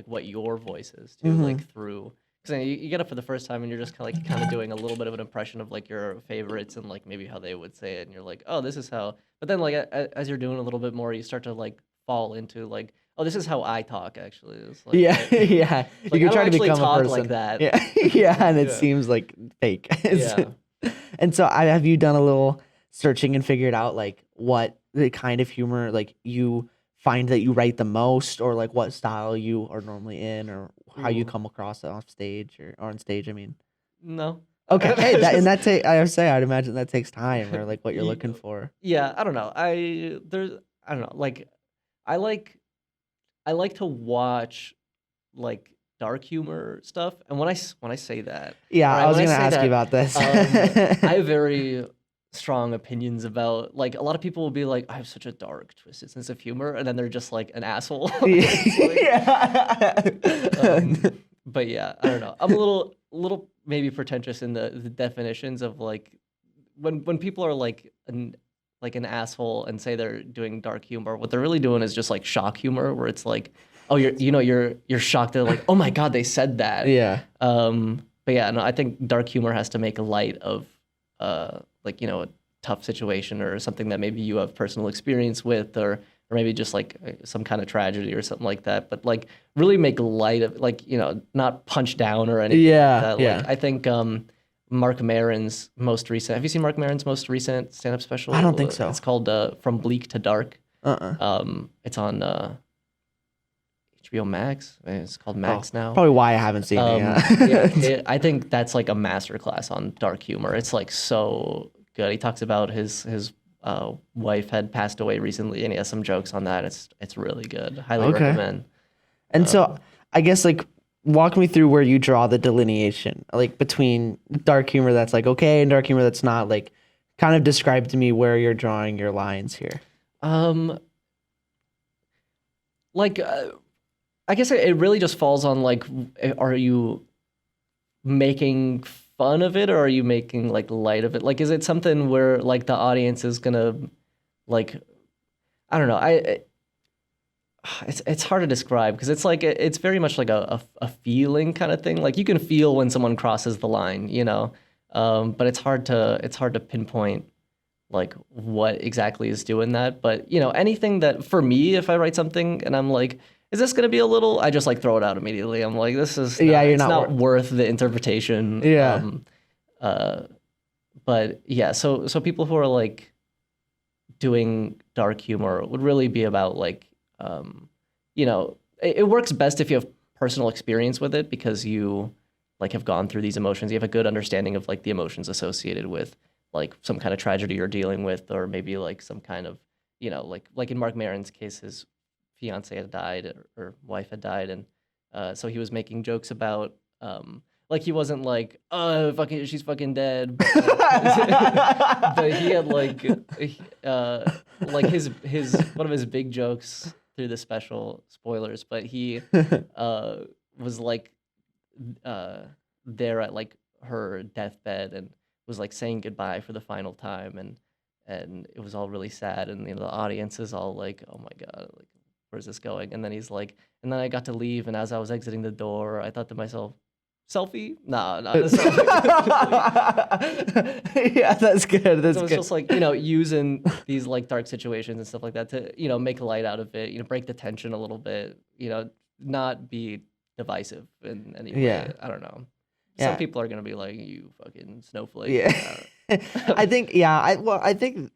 what your voice is too, Hmm. like through because you get up for the first time and you're just kind of doing a little bit of an impression of like your favorites and like maybe how they would say it, and you're like, oh, this is how. But then like as you're doing a little bit more, you start to like fall into like, oh, this is how I talk actually. It's like Yeah, yeah. You like can I don't try to actually become a talk like person. that. Yeah, yeah, and it Yeah. seems like fake. Yeah. And so, have you done a little searching and figured out like what the kind of humor like you find that you write the most, or like what style you are normally in, or how you Ooh. come across it off stage or on stage? I mean, No. okay, hey, It's that and just- that take I would say I'd imagine that takes time or like what you're Ye- looking for. yeah, I don't know. I don't know. Like I like I like to watch like dark humor stuff, and when I say that, Yeah, all I right, was when I gonna say ask you that, about this. I have very strong opinions about like a lot of people will be like, I have such a dark, twisted sense of humor, and then they're just like an asshole. It's like, Yeah. but yeah, I don't know. I'm little maybe pretentious in the definitions of like when people are like an asshole and say they're doing dark humor, what they're really doing is just like shock humor, where it's like, oh, you're shocked. They're like, oh my god, they said that. Yeah. But yeah, no, I think dark humor has to make light of like a tough situation or something that maybe you have personal experience with, or maybe just like some kind of tragedy or something like that. But like really make light of like not punch down or anything like Yeah. that. Like Yeah. I think Mark Maron's most recent. Have you seen Mark Maron's most recent stand-up I don't special? think so. It's called From Bleak to Dark. Uh-uh. It's on HBO Max. It's called Oh, Max now. probably why I haven't seen it. Yeah, Yeah. I think that's like a masterclass on dark humor. It's like so good. He talks about his wife had passed away recently, and he has some jokes on that. It's really good. Highly Okay. recommend. And so I guess like walk me through where you draw the delineation, like between dark humor that's like okay and dark humor that's not. Like, kind of describe to me where you're drawing your lines here. Like I guess it really just falls on like, are you making fun of it or are you making like light of it? Like, is it something where like the audience is gonna like, I don't know. It's hard to describe because it's like it's very much like a feeling kind of thing. Like you can feel when someone crosses the line, but it's hard to pinpoint like what exactly is doing that. But anything that for me, if I write something and I'm like, is this gonna be a little? I just like throw it out immediately. I'm like, this is Yeah, you're it's not not worth the interpretation. Yeah. But yeah, so people who are like doing dark humor would really be about like it works best if you have personal experience with it because you like have gone through these emotions. You have a good understanding of like the emotions associated with like some kind of tragedy you're dealing with, or maybe like some kind of like in Mark Maron's case, his fiance had died or wife had died, and so he was making jokes about like he wasn't like, oh fucking she's fucking dead, but he had like his one of his big jokes through the special, spoilers, but he was like there at like her deathbed and was like saying goodbye for the final time, and it was all really sad, and the audience is all like, oh my god, like where's this going? And then he's like, and then I got to leave, and as I was exiting the door, I thought to myself, selfie? Nah, not a selfie. Yeah, that's good. That's So it's good. just like, using these like dark situations and stuff like that to, make light out of it, break the tension a little bit, not be divisive in any way. Yeah. I don't know. Yeah. Some people are gonna be like, you fucking snowflake. Yeah. I think, yeah, I think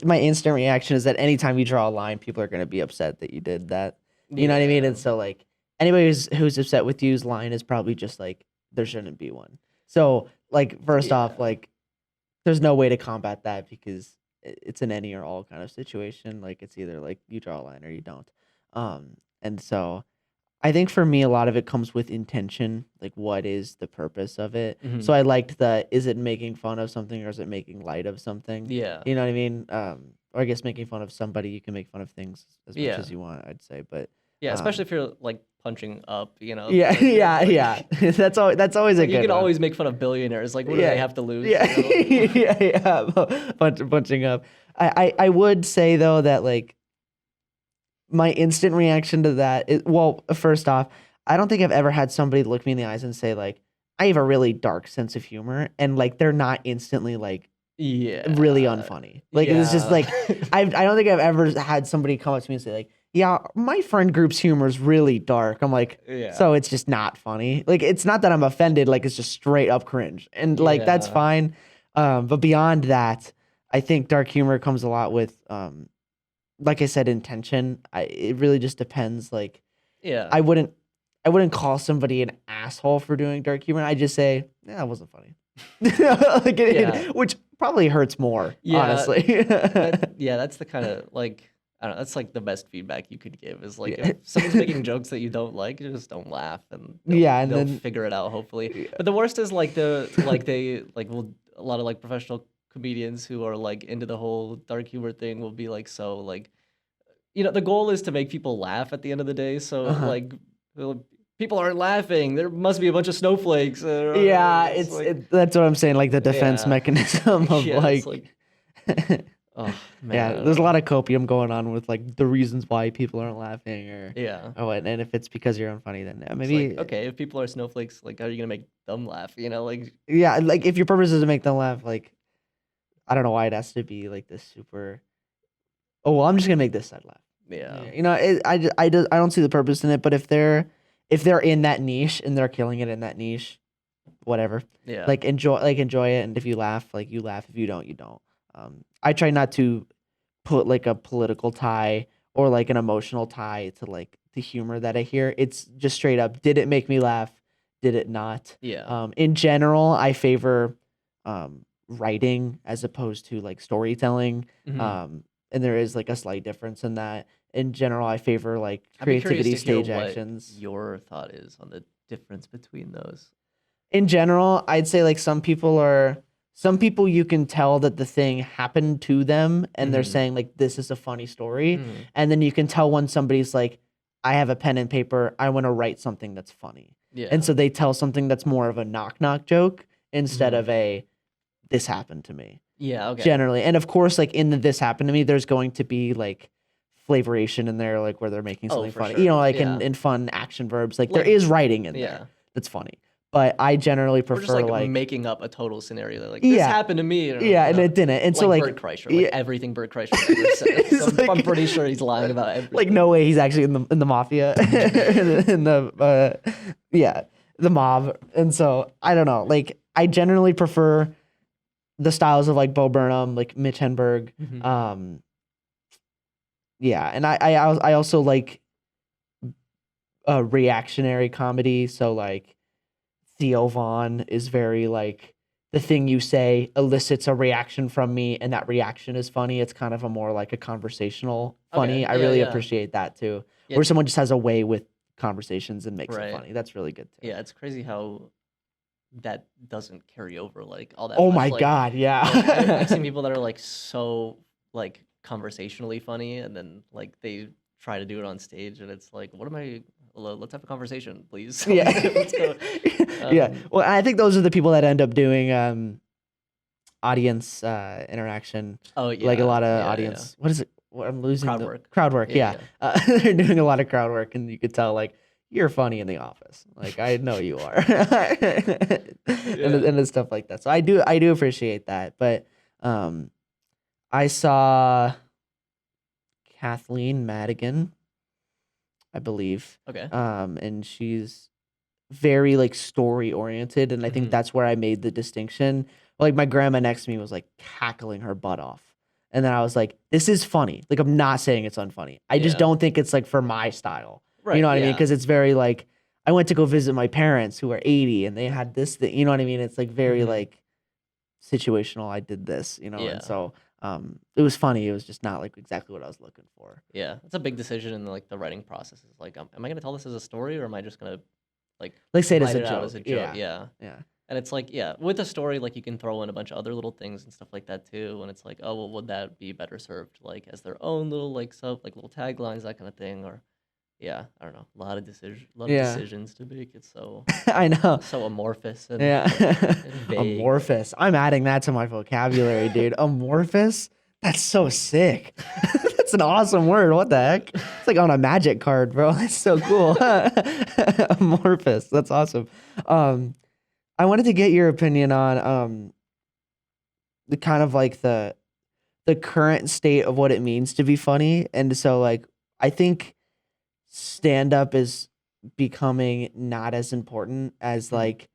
my instant reaction is that anytime you draw a line, people are going to be upset that you did that. You know what I mean? And so, like, anybody who's upset with you's line is probably just like, there shouldn't be one. So, like, first off, like, there's no way to combat that because it's an any or all kind of situation. Like, it's either like you draw a line or you don't. And so I think for me, a lot of it comes with intention. Like, what is the purpose of it? Mhm. So I liked the, is it making fun of something or is it making light of something? Yeah. You know what I mean? Or I guess making fun of somebody, you can make fun of things as much Yeah. as you want, I'd say. But Yeah, especially if you're like punching up, yeah, like, yeah, like- yeah. That's always a You good can one. always make fun of billionaires. Like, what do Yeah. they have to lose? Yeah, yeah. Punching up. I would say though that like my instant reaction to that is, well, first off, I don't think I've ever had somebody look me in the eyes and say like, I have a really dark sense of humor, and like they're not instantly like Yeah. really unfunny. Like it's just Yeah. like I don't think I've ever had somebody come up to me and say like, yeah, my friend group's humor is really dark. I'm like, Yeah. so it's just not funny. Like it's not that I'm offended, like it's just straight up cringe. And like that's Yeah. fine. But beyond that, I think dark humor comes a lot with like I said, intention. It really just depends. Like Yeah. I wouldn't call somebody an asshole for doing dark humor. I just say, yeah, that wasn't funny. Like Yeah. which probably hurts more, Yeah, honestly. yeah, that's the kind of like I don't know. That's like the best feedback you could give is like Yeah. if someone's making jokes that you don't like, you just don't laugh and Yeah, and they'll then figure it out hopefully. But the worst is like they like will a lot of like professional comedians who are like into the whole dark humor thing will be like so like the goal is to make people laugh at the end of the day. So uh-huh. like well, people aren't laughing. There must be a bunch of snowflakes. Yeah, It's like that's what I'm saying, like the defense yeah, mechanism of yeah. It's like like oh man, yeah, I don't there's a know. lot of copium going on with like the reasons why people aren't laughing or Yeah. what, and if it's because you're unfunny, then It's like, maybe okay, if people are snowflakes, like, how are you gonna make them laugh? Like, yeah, like if your purpose is to make them laugh, like I don't know why it has to be like this super. Oh well, I'm just gonna make this side laugh. yeah, I don't see the purpose in it. But if they're in that niche and they're killing it in that niche, whatever. yeah, Like enjoy it, and if you laugh, like you laugh. If you don't, you don't. I try not to put like a political tie or like an emotional tie to like the humor that I hear. It's just straight up. Did it make me laugh? Did it not? yeah. In general, I favor writing as opposed to like storytelling. Hmm. And there is like a slight difference in that. In general, I favor like I'd be curious creativity to hear stage what actions. your thought is on the difference between those. In general, I'd say like some people you can tell that the thing happened to them and they're Hmm. saying like this is a funny story. Hmm. And then you can tell when somebody's like, I have a pen and paper, I want to write something that's funny. And Yeah. so they tell something that's more of a knock knock joke instead Hmm. of a this happened to me. Yeah. Okay. Generally. And of course, like in the this happened to me, there's going to be like flavoration in there, like where they're making Oh, something for funny. sure. Like Yeah. in fun action verbs. Like there Like, is writing in there yeah. that's funny. But I generally We're just prefer like like making up a total scenario that like this yeah, happened to me. yeah, and it didn't. And so Like like Bert Kreischer, like yeah, everything Bert Kreischer ever said. it's So I'm like pretty sure he's lying about like everything. no way he's actually in the mafia in the yeah, the mob. And so I don't know. Like I generally prefer the styles of like Bo Burnham, like Mitch Hedberg. Hmm. Yeah, and I also like reactionary comedy. So like Theo Vaughn is very like the thing you say elicits a reaction from me, and that reaction is funny. It's kind of a more like a conversational Okay. funny. I Yeah. really Yeah. appreciate that too. Yeah. Where someone just has a way with conversations and makes it Right. funny. That's really good too. Yeah. It's crazy how that doesn't carry over like all that Oh much. my god, I've seen yeah. people that are like so like conversationally funny, and then like they try to do it on stage, and it's like, what am I? Let's have a conversation, please. Yeah. Let's go. Yeah. Um, Well, I think those are the people that end up doing audience interaction. oh Like a yeah, lot of yeah, yeah. audience. What is it? What I'm losing Crowd the work. crowd work. Yeah, Yeah. yeah, They're doing a lot of crowd work, and you could tell like you're funny in the office. Like I know you are, yeah. and it's stuff like that. So I do appreciate that. But I saw Kathleen Madigan, I believe, Okay. and she's very like story oriented, and I think Hmm. that's where I made the distinction. Like my grandma next to me was like cackling her butt off. And then I was like, this is funny. Like I'm not saying it's unfunny. I just Yeah. don't think it's like for my style. You Right. know what I mean? Yeah. Because it's very like I went to go visit my parents who are 80 and they had this thing. You know what I mean? It's like very Hmm. like situational. I did this, and Yeah. so it was funny. It was just not like exactly what I was looking for. Yeah. It's a big decision in like the writing process. It's like, am I gonna tell this as a story, or am I just gonna like Like say it as write a it out as a joke. joke? Yeah. Yeah. Yeah. And it's like, yeah, with a story, like you can throw in a bunch of other little things and stuff like that too. And it's like, oh, well, would that be better served like as their own little like like little taglines, that kind of thing? Or yeah, I don't know, a lot of Yeah. decisions to make. It's so I know. so amorphous and, Yeah. and vague. Amorphous. I'm adding that to my vocabulary, dude. Amorphous? That's so sick. That's an awesome word. What the heck? It's like on a magic card, bro. That's so cool. Amorphous. That's awesome. I wanted to get your opinion on the kind of like the current state of what it means to be funny. And so like I think stand up is becoming not as important as Hmm. like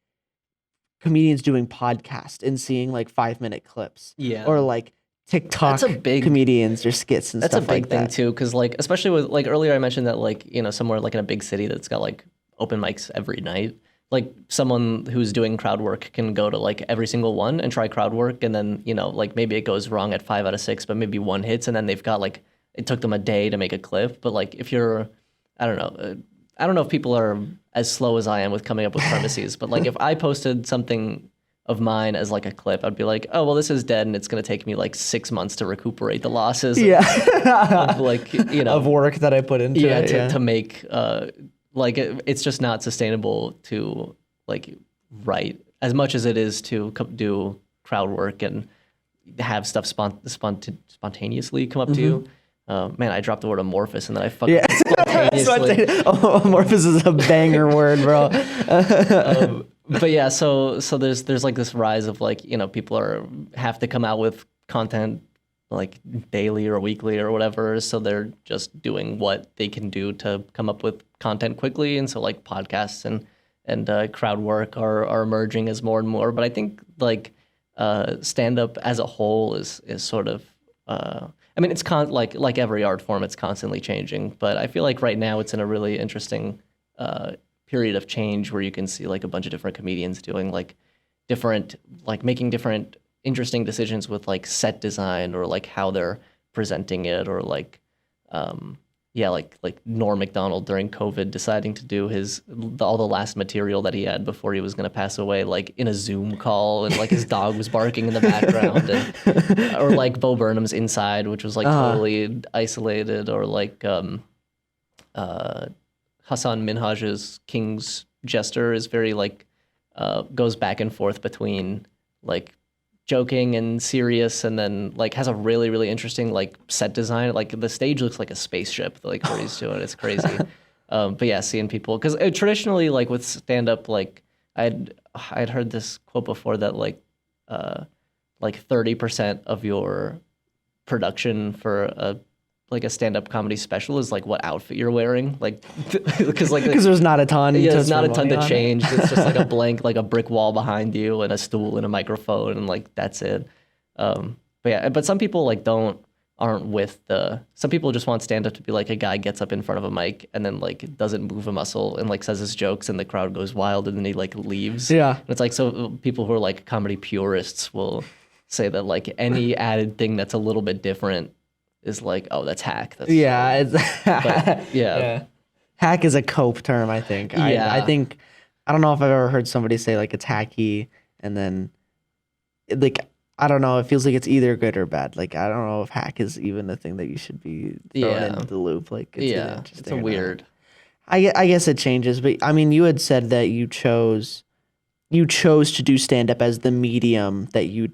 comedians doing podcast and seeing like 5-minute clips Yeah. or like TikTok That's a big comedians or skits and That's a stuff big like thing that. too, because like especially with like earlier I mentioned that like somewhere like in a big city that's got like open mics every night. Like someone who's doing crowd work can go to like every single one and try crowd work, and then like maybe it goes wrong at 5 out of 6, but maybe one hits, and then they've got like it took them a day to make a clip. But like if you're, I don't know, I don't know if people are as slow as I am with coming up with premises. But like if I posted something of mine as like a clip, I'd be like, oh well, this is dead, and it's gonna take me like 6 months to recuperate the losses. Of like of work that I put into it. To make like it's just not sustainable to like write as much as it is to do crowd work and have stuff spontaneously come up to you. Man, I dropped the word amorphous and then I fucking spontaneously. Amorphous is a banger word, bro. But yeah, so there's like this rise of like, people have to come out with content like daily or weekly or whatever. So they're just doing what they can do to come up with content quickly. And so like podcasts and crowd work are emerging as more and more. But I think like stand up as a whole is sort of I mean, it's like every art form, it's constantly changing. But I feel like right now it's in a really interesting period of change where you can see like a bunch of different comedians doing like making different interesting decisions with like set design or like how they're presenting it, or like like Norm Macdonald during COVID deciding to do all the last material that he had before he was going to pass away, like in a Zoom call, and like his dog was barking in the background, or like Bo Burnham's Inside, which was like totally isolated, or like Hassan Minhaj's King's Jester is very like goes back and forth between like joking and serious, and then like has a really, really interesting like set design. Like the stage looks like a spaceship, like where he's doing it. It's crazy. But yeah, seeing people, because traditionally like with stand up, like I'd heard this quote before that like 30% of your production for a stand-up comedy special is like what outfit you're wearing, like because there's not a ton. Yeah, there's not a ton to change. It's just like a blank, like a brick wall behind you and a stool and a microphone, and like that's it. But some people like some people just want stand-up to be like a guy gets up in front of a mic and then like doesn't move a muscle and like says his jokes and the crowd goes wild and then he like leaves. Yeah, and it's like, so people who are like comedy purists will say that like any added thing that's a little bit different is like, oh, that's hack. That's hack is a cope term, I think. I think, I don't know if I've ever heard somebody say like it's hacky, and then like, I don't know, it feels like it's either good or bad. Like, I don't know if hack is even the thing that you should be throwing into the loop. Like, it's a weird. I guess it changes, but I mean, you had said that you chose to do stand up as the medium that you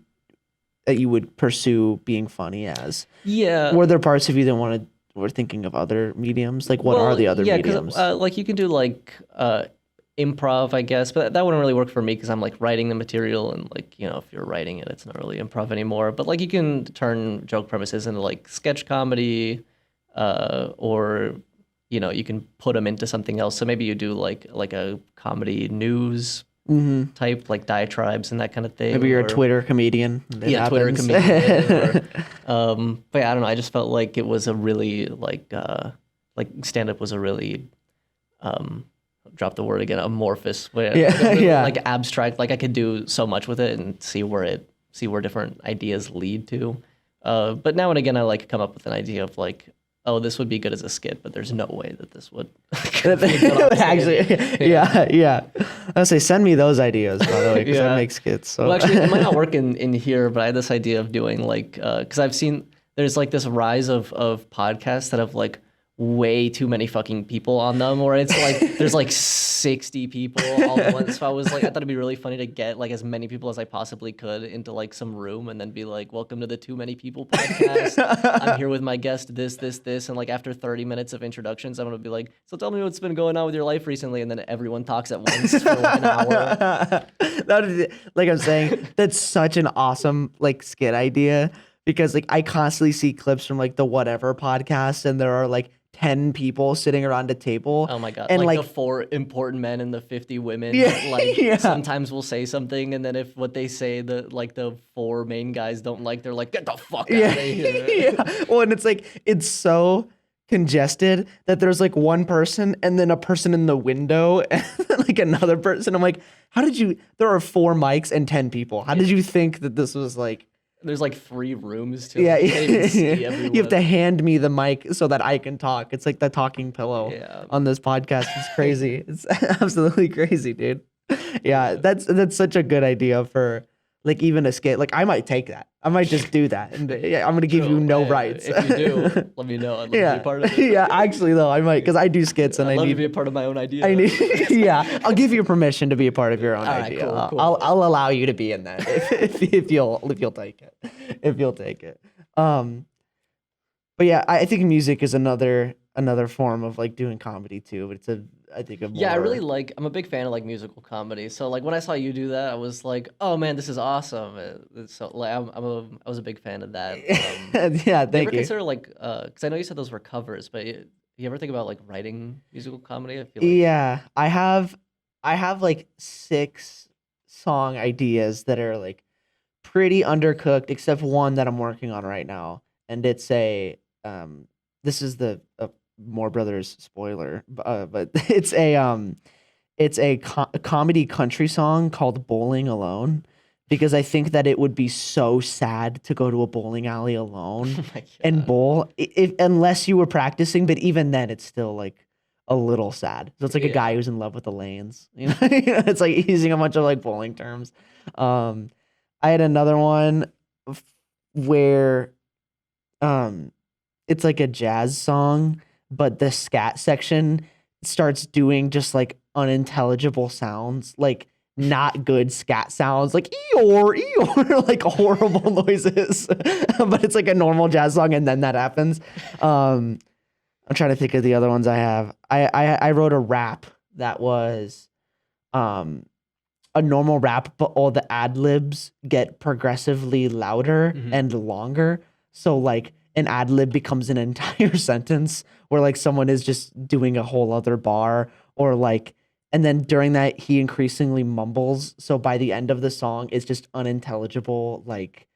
would pursue being funny as. Yeah. Were there parts of you that were thinking of other mediums? Like, what are the other mediums? Like you can do like improv, I guess, but that wouldn't really work for me because I'm like writing the material, and like, if you're writing it, it's not really improv anymore. But like you can turn joke premises into like sketch comedy, or you can put them into something else. So maybe you do like a comedy news type, like diatribes and that kind of thing. Maybe you're a Twitter comedian. Twitter comedian. But yeah, I don't know. I just felt like it was a really like stand-up was a really drop the word again, amorphous way. Like abstract. Like I could do so much with it and see where different ideas lead to. But now and again, I like come up with an idea of like, oh, this would be good as a skit, but there's no way that this would actually. Yeah. I say, send me those ideas, by the way, because I make skits. So. Well, actually, it might not work in here, but I had this idea of doing like, because I've seen there's like this rise of podcasts that have like way too many fucking people on them, or it's like there's like 60 people all at once. So I thought it'd be really funny to get like as many people as I possibly could into like some room and then be like, welcome to the Too Many People podcast. I'm here with my guest, this. And like after 30 minutes of introductions, I'm going to be like, so tell me what's been going on with your life recently. And then everyone talks at once for like an hour. Like I'm saying, that's such an awesome like skit idea, because like I constantly see clips from like the Whatever podcast, and there are like 10 people sitting around a table. Oh my God. And like the 4 important men and the 50 women. Sometimes we'll say something, and then if what they say the 4 main guys don't like, they're like, get the fuck out of here. Well, and it's like, it's so congested that there's like one person and then a person in the window and like another person. I'm like, there are 4 mics and 10 people. How did you think that this was like? There's like 3 rooms too. Yeah, You can't even see you have everyone. to hand me the mic so that I can talk. It's like the talking pillow Yeah. on this podcast. It's crazy. It's absolutely crazy, dude. Yeah, Yeah. that's such a good idea for like even a skit. Like I might take that. I might just do that, and yeah, I'm gonna give you True. no Hey, rights. if you do, let me know. I'd love to be a Yeah, part of it. yeah. Actually, though, I might because I do skits and I'd I love to need. be a part of my own idea. I need. Yeah, I'll give you permission to be a part of your own All right, idea. cool, cool. I'll allow you to be in that if you'll take it. If you'll take it. But yeah, I think music is another form of like doing comedy too. But it's I think a more. Yeah, I really like. I'm a big fan of like musical comedy. So like when I saw you do that, I was like, oh man, this is awesome. So like I was a big fan of that. Yeah, You ever thank you. consider like because I know you said those were covers, but you ever think about like writing musical comedy? I feel like Yeah, I have like 6 song ideas that are like pretty undercooked, except one that I'm working on right now, and it's a this is the Moore Brothers spoiler, but it's a comedy country song called "Bowling Alone," because I think that it would be so sad to go to a bowling alley alone oh my and God. bowl unless you were practicing. But even then, it's still like a little sad. So it's like a guy Yeah. who's in love with the lanes. You know, it's like using a bunch of like bowling terms. Um, I had another one f- where um it's like a jazz song, but the scat section starts doing just like unintelligible sounds, like not good scat sounds, like eeyore, eeyore, like horrible noises. But it's like a normal jazz song, and then that happens. I'm trying to think of the other ones I have. I wrote a rap that was um a normal rap, but all the ad libs get progressively louder Mhm. and longer. So like an ad lib becomes an entire sentence where like someone is just doing a whole other bar or like and then during that he increasingly mumbles. So by the end of the song it's just unintelligible like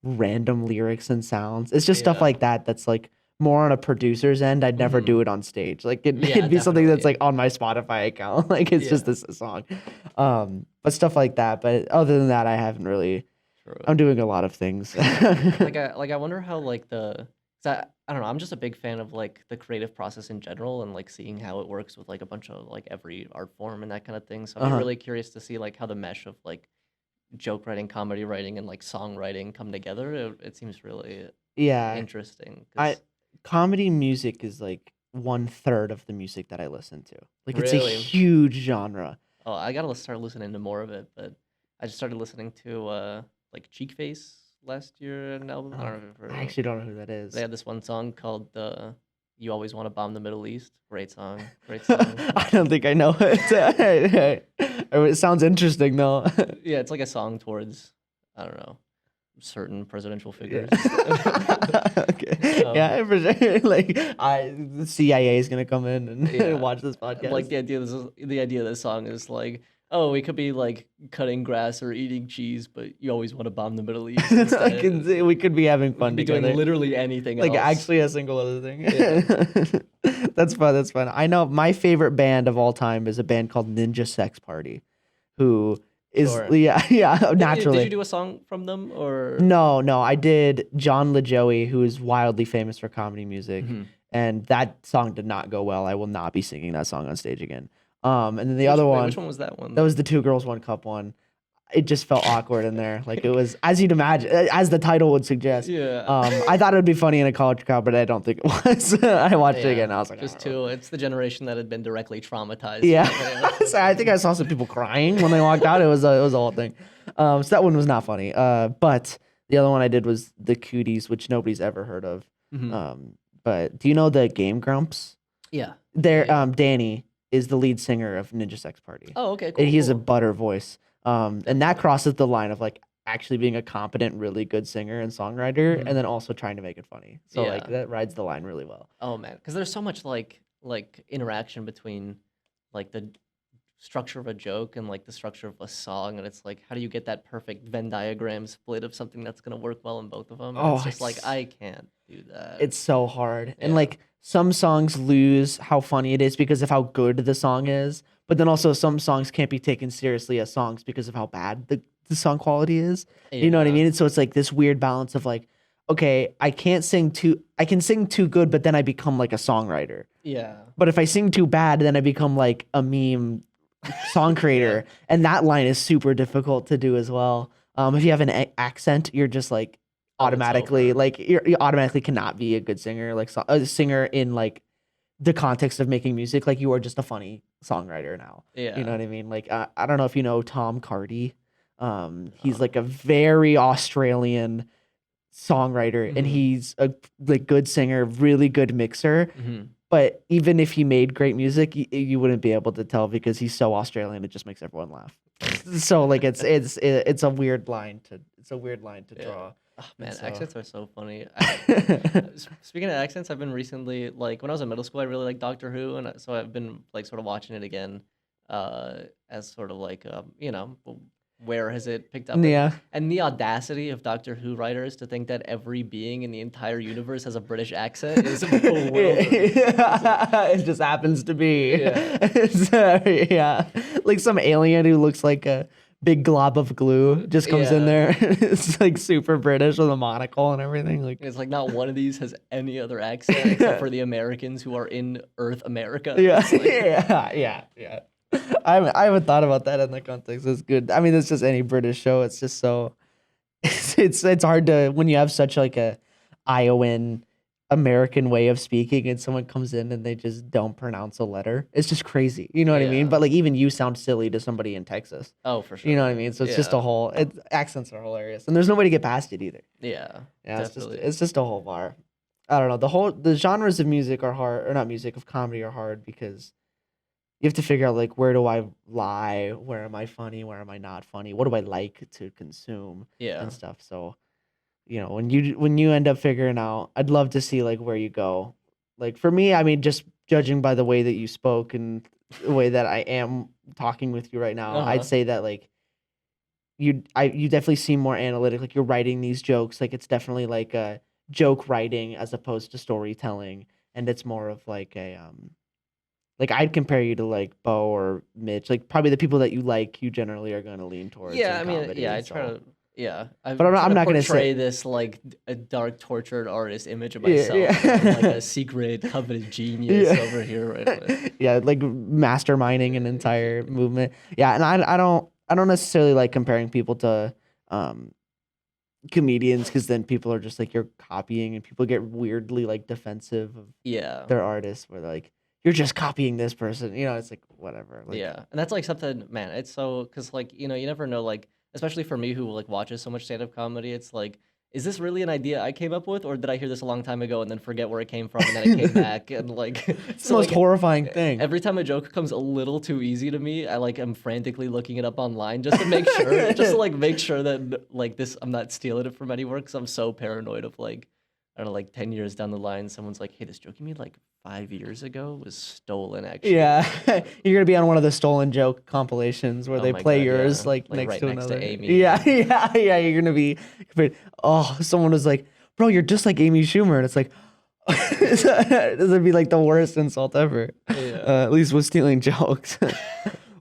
random lyrics and sounds. It's just stuff Yeah. like that that's like more on a producer's end. I'd never Mhm. do it on stage. Like Yeah, it'd be something that's definitely. like on my Spotify account. Like it's just Yeah. this song. But stuff like that. But other than that, I haven't really. True. I'm doing a lot of things. I wonder how like the 'cause I don't know, I'm just a big fan of like the creative process in general and like seeing how it works with like a bunch of like every art form and that kind of thing. So I'd be Uh-huh. really curious to see like how the mesh of like joke writing, comedy writing, and like songwriting come together. It seems really Yeah, interesting I because comedy music is like 1/3 of the music that I listen to. Like it's a really, huge genre. oh, I gotta start listening to more of it. But I just started listening to like Cheek Face last year, an album. I don't know if you've heard I of it. actually don't know who that They is. had this one song called "You Always Want to Bomb the Middle East." Great song, great song. I don't think I know it. It sounds interesting though. Yeah, it's like a song towards I don't know certain presidential Yeah. figures. Okay. um, Yeah, for sure. Like the CIA is gonna come in and yeah, watch this and, like podcast. the idea of this song is like, oh, we could be like cutting grass or eating cheese, but you always want to bomb the Middle East I instead. can see we could be having We could fun be doing together. literally anything Like else. actually a single other thing. Yeah. That's fun. That's fun. I know my favorite band of all time is a band called Ninja Sex Party, who is Sure. yeah Did naturally. you do a song from them or? No, I did John LaJoie, who is wildly famous for comedy music, Mhm. and that song did not go well. I will not be singing that song on stage again. And then the Which, other wait, one, which one was that one? that was the Two Girls One Cup one. It just felt awkward in there. Like it was, as you'd imagine, as the title would suggest. Yeah. I thought it would be funny in a college crowd, but I don't think it was. I watched it again. And I was like, just I don't know. too. It's the generation that had been directly traumatized. Yeah. by it. So I think I saw some people crying when they walked out. It was a whole thing. So that one was not funny. But the other one I did was the Cooties, which nobody's ever heard of. Mhm. But do you know the Game Grumps? Yeah. There, Yeah. Danny is the lead singer of Ninja Sex Party. Oh, okay, cool. And he has a cool. butter voice. And that crosses the line of like actually being a competent, really good singer and songwriter, Mhm. and then also trying to make it funny. So like Yeah. that rides the line really well. Oh man, because there's so much like interaction between like the structure of a joke and like the structure of a song, and it's like how do you get that perfect Venn diagram split of something that's gonna work well in both of them? And Oh, it's just like it's I can't do that. it's so hard. And Yeah. like some songs lose how funny it is because of how good the song is, but then also some songs can't be taken seriously as songs because of how bad the song quality is. You know what I Yeah. mean? And so it's like this weird balance of like, okay, I can sing too good, but then I become like a songwriter. Yeah. But if I sing too bad, then I become like a meme song creator. And that line is super difficult to do as well. If you have an accent, you're just like Oh, it's automatically over. like you automatically cannot be a good singer, like a singer in like the context of making music. Like you are just a funny songwriter now. You know Yeah. what I mean? Like I don't know if you know Tom Cardy. He's No. like a very Australian songwriter, and Mhm. he's a like good singer, really good mixer. Mhm. But even if he made great music, you wouldn't be able to tell because he's so Australian. It just makes everyone laugh. So like it's a weird line to Yeah. draw. Oh And man, so accents are so funny. Speaking of accents, I've been recently like when I was in middle school, I really liked Doctor Who, and so I've been like sort of watching it again, as sort of like where has it picked up? yeah. And the audacity of Doctor Who writers to think that every being in the entire universe has a British accent is bewildering. It just happens to be. Yeah. Yeah. Like some alien who looks like a big glob of glue just comes in Yeah. there. It's like super British with a monocle and everything. Like, It's like not one of these has any other accent except for the Americans who are in Earth America. yeah, It's like yeah. I haven't thought about that in the context. It's good. I mean, it's just any British show. It's just so it's hard to when you have such like a Iowan American way of speaking and someone comes in and they just don't pronounce a letter. It's just crazy. You know what I mean? yeah. But like even you sound silly to somebody in Texas. Oh, for You know what I sure. mean? So it's just a Yeah. whole accents are hilarious. And there's no way to get past it either. Yeah. Yeah, Definitely. it's just a whole bar. I don't know. The genres of music are hard, or not music, of comedy are hard because you have to figure out like where do I lie, where am I funny, where am I not funny, what do I like to consume Yeah. and stuff. So when you end up figuring out, I'd love to see like where you go. Like for me, I mean, just judging by the way that you spoke and the way that I am talking with you right now, I'd Uh-huh. say that like you definitely seem more analytic. Like you're writing these jokes, like it's definitely like a joke writing as opposed to storytelling, and it's more of like a like I'd compare you to like Bo or Mitch, like probably the people that you like, you generally are going to lean towards Yeah, in I mean, yeah, comedy. I try So, to yeah, but I'm I'm not, trying I'm to not gonna portray say, this like a dark tortured artist image of yeah, myself as I'm like yeah, a secret coveted genius yeah, over here, right? yeah, like masterminding an entire Yeah. movement. Yeah, and I don't necessarily like comparing people to um comedians because then people are just like you're copying and people get weirdly like defensive of Yeah. their artists where like you're just copying this person. It's like whatever. Like Yeah, and that's like something, man. It's so because like you never know, like especially for me who like watches so much stand-up comedy. It's like, is this really an idea I came up with, or did I hear this a long time ago and then forget where it came from, and then it came back and like it's the so most like horrifying thing. every time a joke comes a little too easy to me, I like am frantically looking it up online just to make sure, just to like make sure that like this I'm not stealing it from anywhere because I'm so paranoid of like I don't know, like 10 years down the line, someone's like, "Hey, this joke you made like 5 years ago was stolen, actually." Yeah, you're gonna be on one of the stolen joke compilations where Oh they my play god, yours yeah. like Like next right to next to another. Amy. Yeah, yeah. You're gonna be, but oh, someone was like, "Bro, you're just like Amy Schumer," and it's like, this would be like the worst insult ever. Yeah. At least with stealing jokes.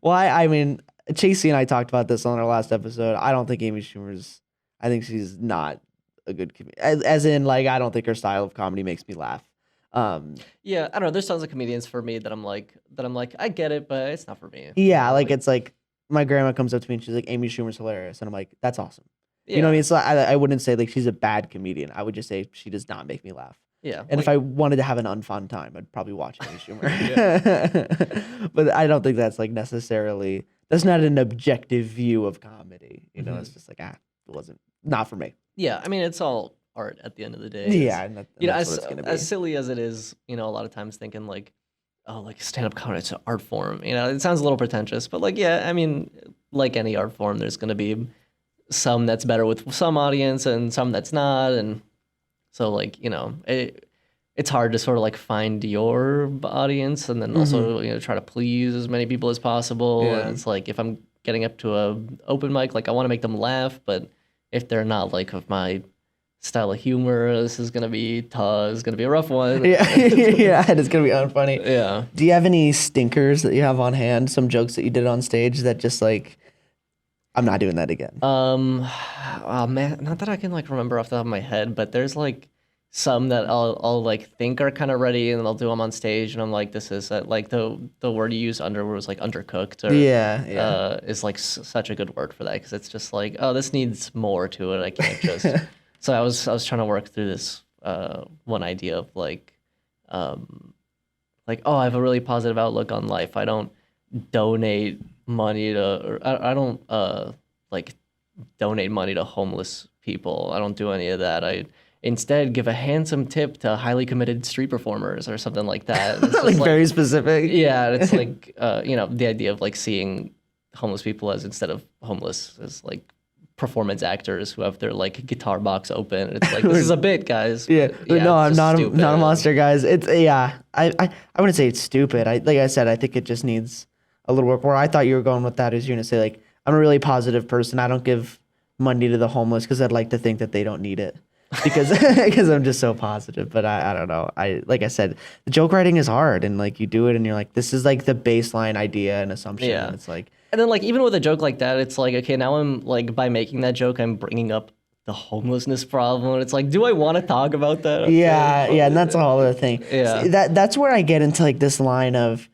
Well, I mean, Chasey and I talked about this on our last episode. I don't think Amy Schumer's. I think she's not a good comedian. As in, like, I don't think her style of comedy makes me laugh. Um, Yeah, I don't know. There's tons of comedians for me that I'm like, I get it, but it's not for me. yeah, like it's like my grandma comes up to me and she's like, "Amy Schumer's hilarious," and I'm like, "That's awesome." You know what I Yeah. mean? So I wouldn't say like she's a bad comedian. I would just say she does not make me laugh. Yeah. And if Like I wanted to have an unfun time, I'd probably watch Amy Schumer. yeah. But I don't think that's like necessarily that's not an objective view of comedy. It's Mhm. just like it wasn't not for me. Yeah, I mean it's all art at the end of the day. Yeah, and that's what As it's gonna be. as silly as it is, a lot of times thinking like, oh, like stand-up comedy, it's an art form. It sounds a little pretentious, but like, yeah, I mean, like any art form, there's gonna be some that's better with some audience and some that's not, and so like, it's hard to sort of like find your audience and then also, try to please as many people as possible. Yeah. And it's like if I'm getting up to a open mic, like I want to make them laugh, but if they're not like of my style of humor, this is gonna be tough. It's gonna be a rough one. Yeah, yeah, and it's gonna be unfunny. Yeah. Do you have any stinkers that you have on hand? Some jokes that you did on stage that just like I'm not doing that again. Oh man, not that I can like remember off the top of my head, but there's like some that I'll like think are kind of ready, and I'll do them on stage, and I'm like, this is like the word you used under was like undercooked, or Yeah. is like such a good word for that because it's just like, oh, this needs more to it. I can't just. So I was trying to work through this one idea of um like, oh, I have a really positive outlook on life. I don't donate money to, or I don't like donate money to homeless people. I don't do any of that. I instead give a handsome tip to highly committed street performers or something like that. It's Like just very specific. yeah, it's like the idea of like seeing homeless people as instead of homeless as like performance actors who have their like guitar box open. It's like this is a bit, guys. Yeah, But, no, it's I'm just not stupid. not a monster, guys. It's yeah. I wouldn't say it's stupid. Like I said, I think it just needs a little work. Where I thought you were going with that is you're gonna say like I'm a really positive person. I don't give money to the homeless because I'd like to think that they don't need it because because I'm just so positive. But I don't know. I like I said, the joke writing is hard, and like you do it, and you're like this is like the baseline idea and assumption. Yeah. And it's like And then like even with a joke like that, it's like okay, now I'm like by making that joke, I'm bringing up the homelessness problem. And it's like, do I want to talk about that? Okay. yeah, and that's a whole other thing. Yeah. See, that's where I get into like this line of,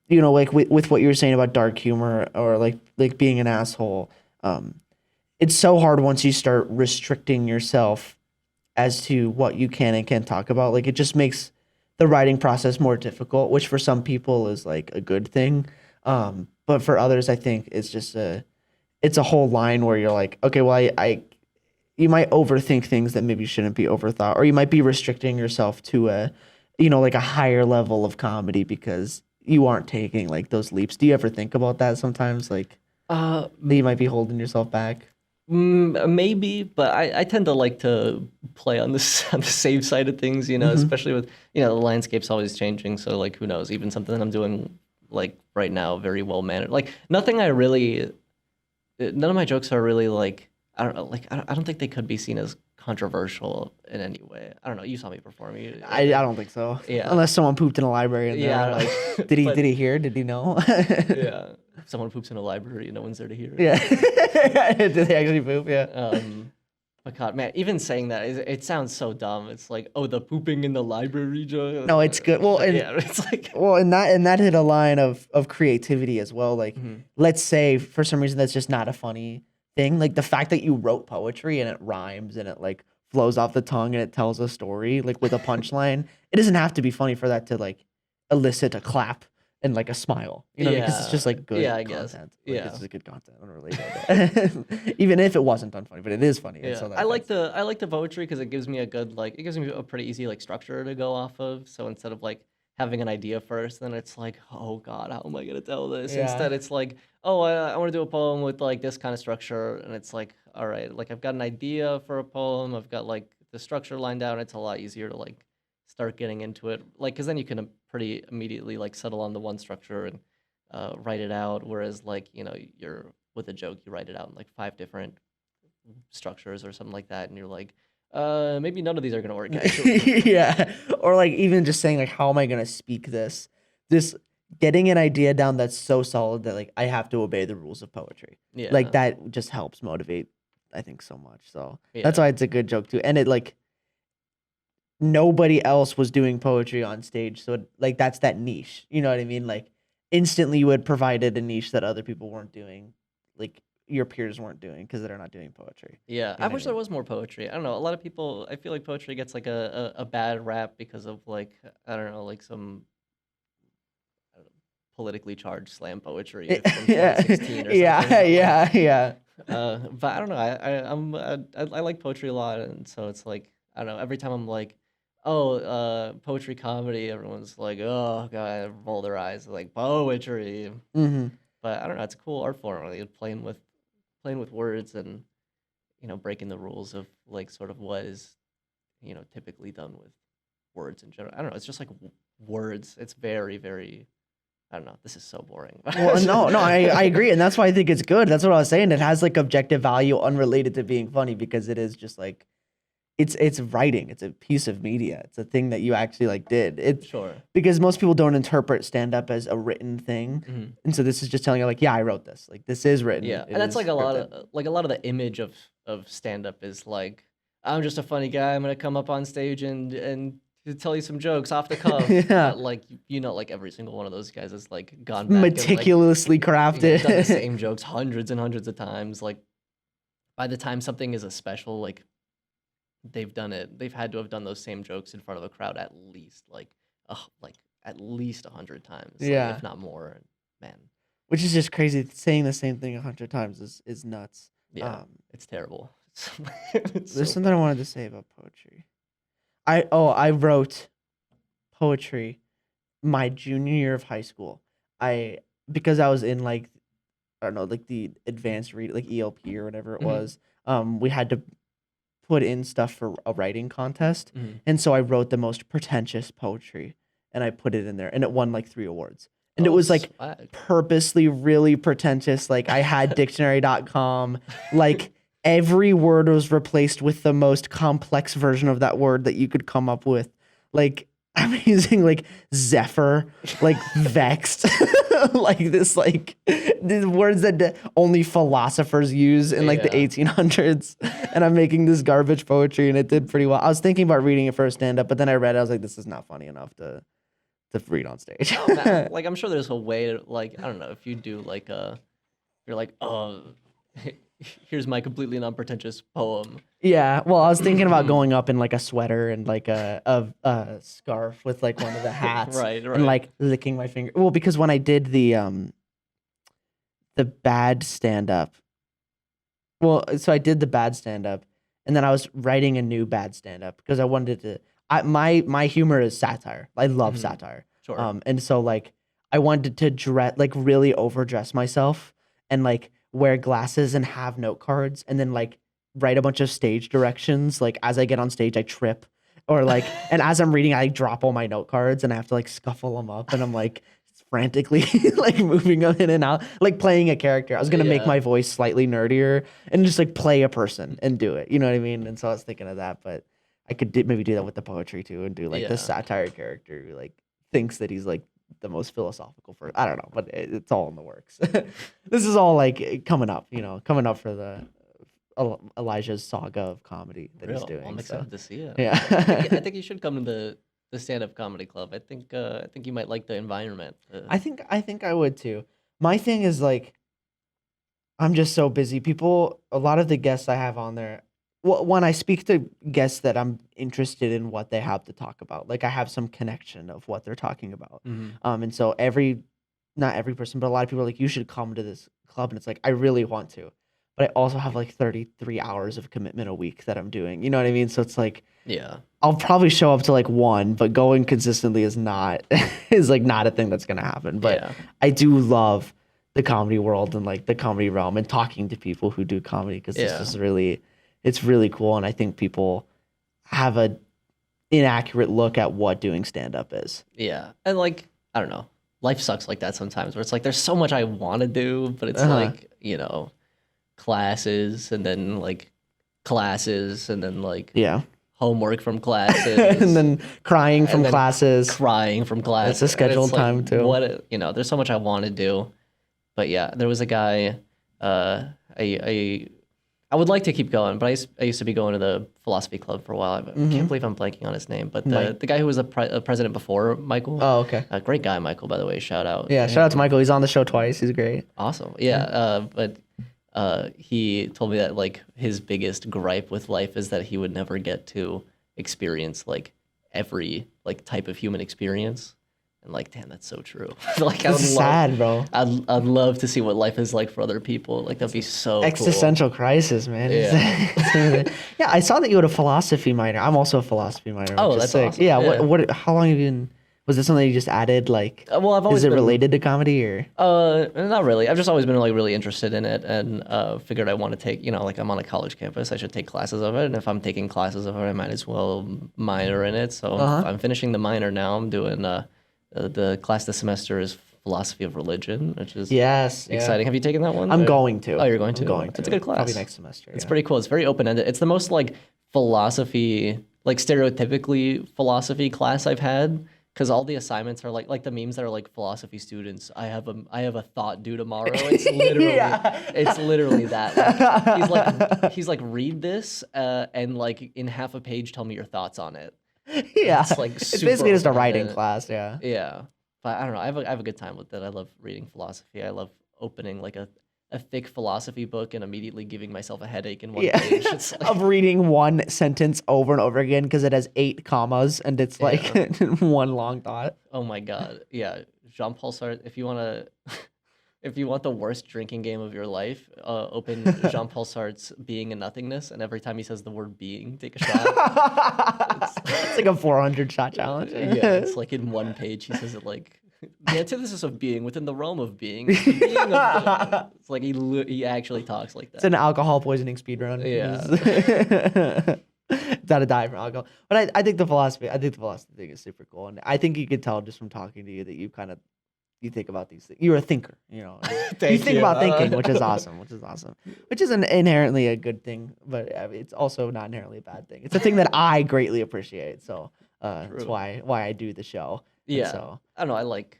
like with what you were saying about dark humor or like being an asshole. It's so hard once you start restricting yourself as to what you can and can't talk about. Like it just makes the writing process more difficult, which for some people is like a good thing. But for others, I think it's a whole line where you're like, okay, well, I you might overthink things that maybe shouldn't be overthought, or you might be restricting yourself to like a higher level of comedy because you aren't taking like those leaps. Do you ever think about that sometimes? Like Uh, that you might be holding yourself back? maybe, but I tend to like to play on on the safe side of things, Hmm. especially with, the landscape's always changing. So like, who knows, even something I'm doing like right now, very well managed. Like nothing I really, none of my jokes are really like, I don't know, like, I don't think they could be seen as controversial in any way. I don't know. You saw me perform. I don't think so. Yeah. Unless someone pooped in a library and Yeah. they're like, But did he hear? Did he know? yeah. If someone poops in a library, no one's there to hear it. Yeah. Did they actually poop? Yeah. But God, man, even saying that, it sounds so dumb. It's like, oh, the pooping in the library joke. No, it's good. Well, and Yeah, it's like, that hit a line of creativity as well. Like, Mhm. let's say for some reason that's just not a funny thing. Like the fact that you wrote poetry and it rhymes and it like flows off the tongue and it tells a story like with a punchline. It doesn't have to be funny for that to like elicit a clap and like a smile. Because it's just like good Yeah, I guess. content. Like, Yeah. it's just good content. Unrelated. Even if it wasn't done funny, but it is funny. And Yeah, so I like the poetry because it gives me it gives me a pretty easy like structure to go off of. So instead of like having an idea first, then it's like, oh God, how am I gonna tell this? Yeah. Instead, it's like, oh, I want to do a poem with like this kind of structure, and it's like, all right, like I've got an idea for a poem, I've got like the structure lined out. It's a lot easier to like start getting into it, like because then you can pretty immediately like settle on the one structure and write it out. Whereas like you're with a joke, you write it out in like 5 different structures or something like that, and you're like, maybe none of these are gonna work actually. Yeah. Or like even just saying like how am I gonna speak this? This getting an idea down that's so solid that like I have to obey the rules of poetry. Yeah. Like that just helps motivate, I think, so much. So that's Yeah. why it's a good joke too. And it like nobody else was doing poetry on stage. So like that's that niche. You know what I mean? Like instantly you had provided a niche that other people weren't doing. Like your peers weren't doing because they're not doing poetry. Yeah, You I know what wish I there mean? was more poetry. I don't know. A lot of people, I feel like poetry gets like a bad rap because of like, I don't know, like some politically charged slam poetry from Yeah. 2016 or Yeah. something. But, like, Yeah. but I don't know. I like poetry a lot, and so it's like I don't know. Every time I'm like, oh, poetry comedy, everyone's like, oh god, roll their eyes like poetry. Hmm. But I don't know. It's a cool art form, really, playing with words and breaking the rules of like sort of what is typically done with words in general. I don't know. It's just like words. It's very very. I don't know. This is so boring. Well, no, I agree, and that's why I think it's good. That's what I was saying. It has like objective value unrelated to being funny because it is just like it's writing. It's a piece of media. It's a thing that you actually like did. It Sure. because most people don't interpret stand up as a written thing, Mhm. and so this is just telling you like, yeah, I wrote this. Like this is written. Yeah, It and that's is like a lot scripted. of the image of stand up is like I'm just a funny guy. I'm gonna come up on stage and to tell you some jokes off the cuff. Yeah, But like like every single one of those guys has like gone back and like meticulously done the crafted. same jokes hundreds and hundreds of times. Like by the time something is a special, like they've done it. They've had to have done those same jokes in front of a crowd at least like at least 100 times, like Yeah, if not more. Man, which is just crazy. Saying the same thing 100 times is nuts. yeah, it's terrible. It's There's so something I funny. wanted to say about poetry. I wrote poetry my junior year of high school. I because I was in like I don't know, like the advanced read like ELP or whatever it Mhm, was. We had to put in stuff for a writing contest. mhm. And so I wrote the most pretentious poetry and I put it in there and it won like 3 awards. And it Oh, was like swag. purposely really pretentious. Like I had dictionary.com, like every word was replaced with the most complex version of that word that you could come up with. Like I'm using like Zephyr, like vexed, like this, like these words that only philosophers use in like the Yeah. 1800s. And I'm making this garbage poetry, and it did pretty well. I was thinking about reading it for a stand up, but then I read it. I was like, this is not funny enough to read on stage. Oh, man, like, I'm sure there's a way to, like, I don't know, if you do, like, you're like, "Oh, here's my completely non-pretentious poem." Yeah, well, I was thinking about going up in like a sweater and like a scarf with like one of the hats, Right, and right. like licking my finger. Well, because when I did the bad stand up, well, so I did the bad stand up, and then I was writing a new bad stand up because I wanted to. My humor is satire. I love Mhm. satire. Sure. And so like I wanted to dress like really overdress myself and like wear glasses and have note cards and then like write a bunch of stage directions. Like as I get on stage, I trip or like, and as I'm reading, I drop all my note cards and I have to like scuffle them up and I'm like frantically like moving them in and out, like playing a character. I was gonna make Yeah. my voice slightly nerdier and just like play a person and do it. You know what I mean? And so I was thinking of that, but I could maybe do that with the poetry too and do like the Yeah. satire character who like thinks that he's like the most philosophical for I don't know, but it's all in the works. This is all like coming up, coming up for the Elijah's saga of comedy that he's Real. Well, I'm doing. So excited to see it. yeah. I think you should come to the stand-up comedy club. I think you might like the environment. I think I would too. My thing is like I'm just so busy. A lot of the guests I have on there, well, when I speak to guests that I'm interested in what they have to talk about, like I have some connection of what they're talking about. Mhm. And so not every person, but a lot of people are like, you should come to this club. And it's like, I really want to, but I also have like 33 hours of commitment a week that I'm doing. You know what I mean? So it's like, Yeah. I'll probably show up to like one, but going consistently is not, is like not a thing that's going to happen. But Yeah. I do love the comedy world and like the comedy realm and talking to people who do comedy because Yeah. it's really cool. And I think people have a inaccurate look at what doing stand up is. Yeah. And like, I don't know. Life sucks like that sometimes where it's like there's so much I want to do, but it's Uh-huh. like, classes and then like classes and then like Yeah. homework from classes And then crying from and then classes. crying from class. It's a scheduled time, too. There's so much I want to do. But yeah, there was a guy I would like to keep going, but I used to be going to the philosophy club for a while. I can't believe I'm blanking on his name, but Mike. the guy who was a president before, Michael. Oh, okay. Great guy, Michael, by the way. Shout out. Yeah. Shout out to Michael. He's on the show twice. He's great. Awesome. Yeah. But he told me that like his biggest gripe with life is that he would never get to experience like every like type of human experience. And like, damn, that's so true. Like, I would It's love, sad, bro. I'd love to see what life is like for other people. Like, that'd be so Existential crisis, man. Yeah. Yeah, I saw that you had a philosophy minor. I'm also a philosophy minor. Oh, which is that's sick. awesome. Yeah. Yeah. What? How long have you been? Was this something you just added? Like, Well, I've always is it been, related to comedy or? Not really. I've just always been like really interested in it, and figured I want to take, like I'm on a college campus, I should take classes of it, and if I'm taking classes of it, I might as well minor in it. So I'm finishing the minor now. I'm doing the class this semester is philosophy of religion, which is Yes. exciting. Have you taken that one? I'm going to. Oh, you're going to. I'm going It's to. a good class. Probably next semester. It's yeah. pretty cool. It's very open ended. It's the most like philosophy, like stereotypically philosophy class I've had, because all the assignments are like the memes that are like philosophy students. I have a thought due tomorrow. Yeah. It's literally that. Like, he's like read this and like in half a page tell me your thoughts on it. Yeah. It's like It's super basically just a writing open-ended. class. Yeah. Yeah, but I don't know. I have a good time with it. I love reading philosophy. I love opening like a thick philosophy book and immediately giving myself a headache in one Yeah. page. It's like, Of reading one sentence over and over again because it has 8 commas and it's like yeah. one long thought. Oh my God. Yeah. Jean-Paul Sartre, if you want to if you want the worst drinking game of your life, open Jean-Paul Sartre's Being and Nothingness, and every time he says the word being, take a shot. It's like a 400 shot challenge. Yeah, it's like in one page he says it like the antithesis of being within the realm of being. Is the being of the, it's like he actually talks like It's that. an alcohol poisoning speed run. Yeah. It's how to die from alcohol. But I think the philosophy thing is super cool. And I think you could tell just from talking to you that you think about these things. You're a thinker, you Thank think you. about thinking, which is awesome, which is inherently a good thing, but it's also not inherently a bad thing. It's a thing that I greatly appreciate. So that's True. why I do the show. And Yeah. so I don't know. I like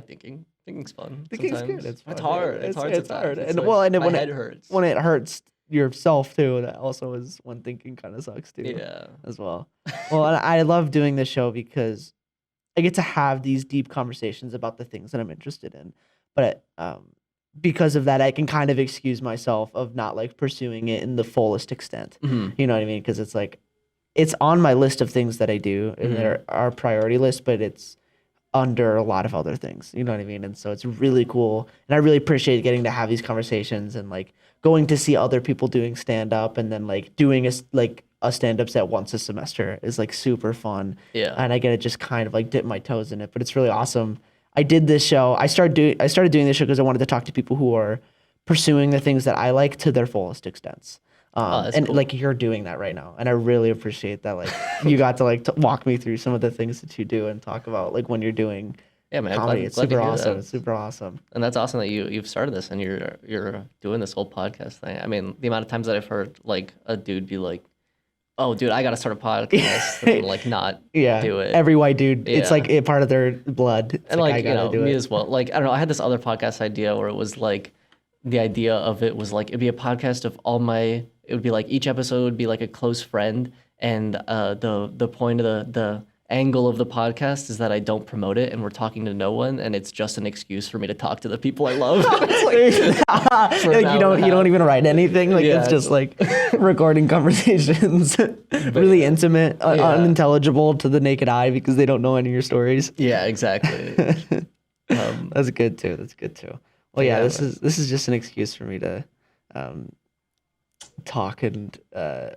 thinking. Thinking's fun. thinking's sometimes. good. It's fun. It's hard. It's hard. It's sometimes. hard. It's And like, well, and my when head it hurts. when it hurts yourself too, that also is when thinking kind of sucks too. Yeah. As well. Well, and I love doing this show because I get to have these deep conversations about the things that I'm interested in. But because of that, I can kind of excuse myself of not like pursuing it in the fullest extent. Mhm. You know what I mean? Because it's like it's on my list of things that I do and they're our priority list, but it's under a lot of other things. You know what I mean? And so it's really cool. And I really appreciate getting to have these conversations and like going to see other people doing stand up and then like doing a stand up set once a semester is like super fun. Yeah. And I get to just kind of like dip my toes in it, but it's really awesome. I did this show. I started doing this show because I wanted to talk to people who are pursuing the things that I like to their fullest extents. That's And cool. like you're doing that right now, and I really appreciate that. Like you got to like walk me through some of the things that you do and talk about like when you're doing Yeah, man. comedy. Glad, It's glad to super hear awesome. that. It's super awesome. And that's awesome that you've started this and you're doing this whole podcast thing. I mean, the amount of times that I've heard like a dude be like, "Oh, dude, I gotta start a podcast," and like not Yeah, do it. every white dude, it's Yeah. like a part of their blood. It's And I like, gotta do me it. as well. Like, I don't know, I had this other podcast idea where it was like the idea of it was like it'd be a podcast of it would be like each episode would be like a close friend, and the point of the angle of the podcast is that I don't promote it and we're talking to no one and it's just an excuse for me to talk to the people I love. It's Like, for an hour you don't and a half. even write anything. Like Yeah, it's just like recording conversations, really intimate, Yeah. unintelligible to the naked eye because they don't know any of your stories. Yeah, exactly. That's good too. Well, yeah, Yeah, this is just an excuse for me to talk. And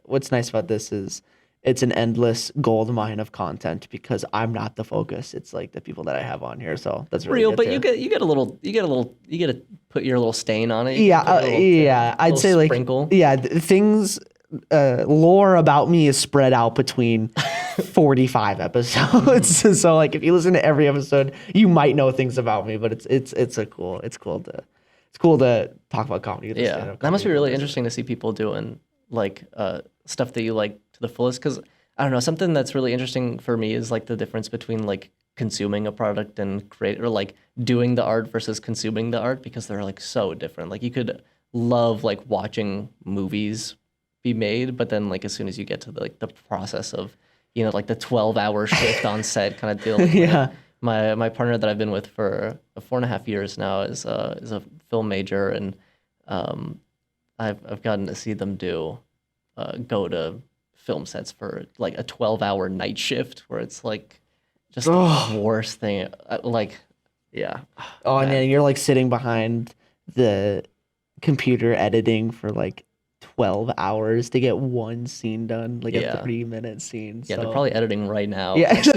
what's nice about this is it's an endless gold mine of content because I'm not the focus. It's like the people that I have on here. So that's really Real, good but too. you get to put your little stain on it. Yeah, Put your little yeah. I'd little say like sprinkle. yeah, things lore about me is spread out between 45 episodes. So like if you listen to every episode, you might know things about me, but it's cool to talk about comedy. with a Yeah, stand-up that must be comedy really person. interesting to see people doing like stuff that you like to the fullest. Because I don't know, something that's really interesting for me is like the difference between like consuming a product and or like doing the art versus consuming the art, because they're like so different. Like you could love like watching movies be made, but then like as soon as you get to the process of like the 12-hour shift on set kind of deal. Like, Yeah. My partner that I've been with for 4.5 years now is a film major, and I've gotten to see them go to film sets for like a 12-hour night shift where it's like just the worst thing. Like, yeah. Oh, and Man. then you're like sitting behind the computer editing for like 12 hours to get one scene done, like Yeah. a 3-minute scene. Yeah, so. they're probably editing right now. Yeah, that's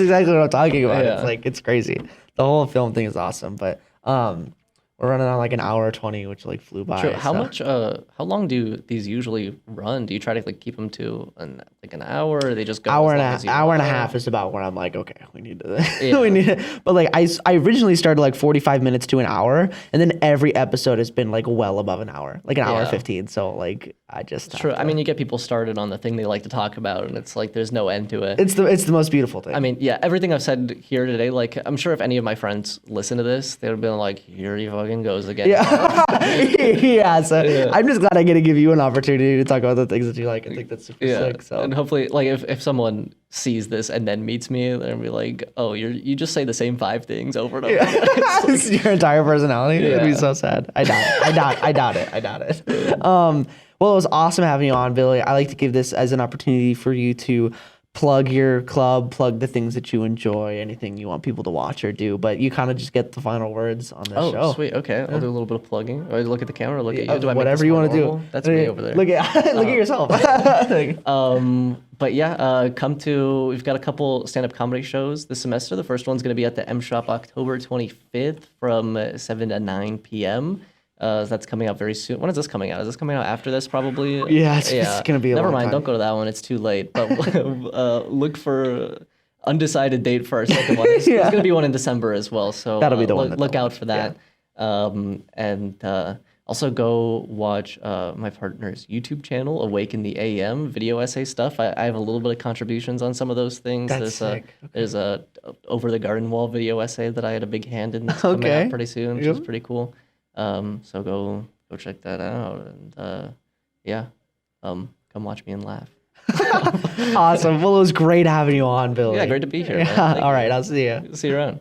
exactly what I'm talking about. Yeah. It's like it's crazy. The whole film thing is awesome, but we're running on like an hour 20, which like flew by. True. How so. much? How long do these usually run? Do you try to like keep them to like like an hour, or they just go hour as and long as you hour and a want? half is about where I'm like, okay, we need to, Yeah. we need to. But like I originally started like 45 minutes to an hour, and then every episode has been like well above an hour, like an hour Yeah. 15. So like I just have True. I to- mean, you get people started on the thing they like to talk about, and it's like there's no end to it. it's the most beautiful thing. I mean, yeah, everything I've said here today, like, I'm sure if any of my friends listen to this, they would have been like, here he fucking goes again. yeah, yeah. So Yeah. I'm just glad I get to give you an opportunity to talk about the things that you like. I think that's super Yeah. sick. So And hopefully, like, if someone sees this and then meets me, they'll be like, oh, you just say the same 5 things over and over again. It's your entire personality. It'd be Yeah. so sad. I doubt it. Well, it was awesome having you on, Billy. I like to give this as an opportunity for you to plug your club, plug the things that you enjoy, anything you want people to watch or do. But you kind of just get the final words on this Oh, show. sweet. Okay. I'll do a little bit of plugging. Or look at the camera, look at you. Do I make Whatever this you more want to do. normal? That's me over there. Look at yourself. But yeah, we've got a couple stand-up comedy shows this semester. The first one's going to be at the M Shop October 25th from 7 to 9 p.m. That's coming out very soon. When is this coming out? Is this coming out after this probably? Yeah, it's gonna be a Never long mind, time. don't go to that one. It's too late. But look for undecided date for our second one. There's going to be one in December as well. So That'll be the one. Look out for that. And also go watch my partner's YouTube channel, Awaken the AM, video essay stuff. I have a little bit of contributions on some of those things. That's sick. There's a Over the Garden Wall video essay that I had a big hand in that's coming Okay. out pretty soon, which Yep. is pretty cool. So go check that out. And come watch me and laugh. Awesome. Well, it was great having you on, Billy. Yeah, great to be here. man. Yeah. Thank All you. right. I'll see you. See you around.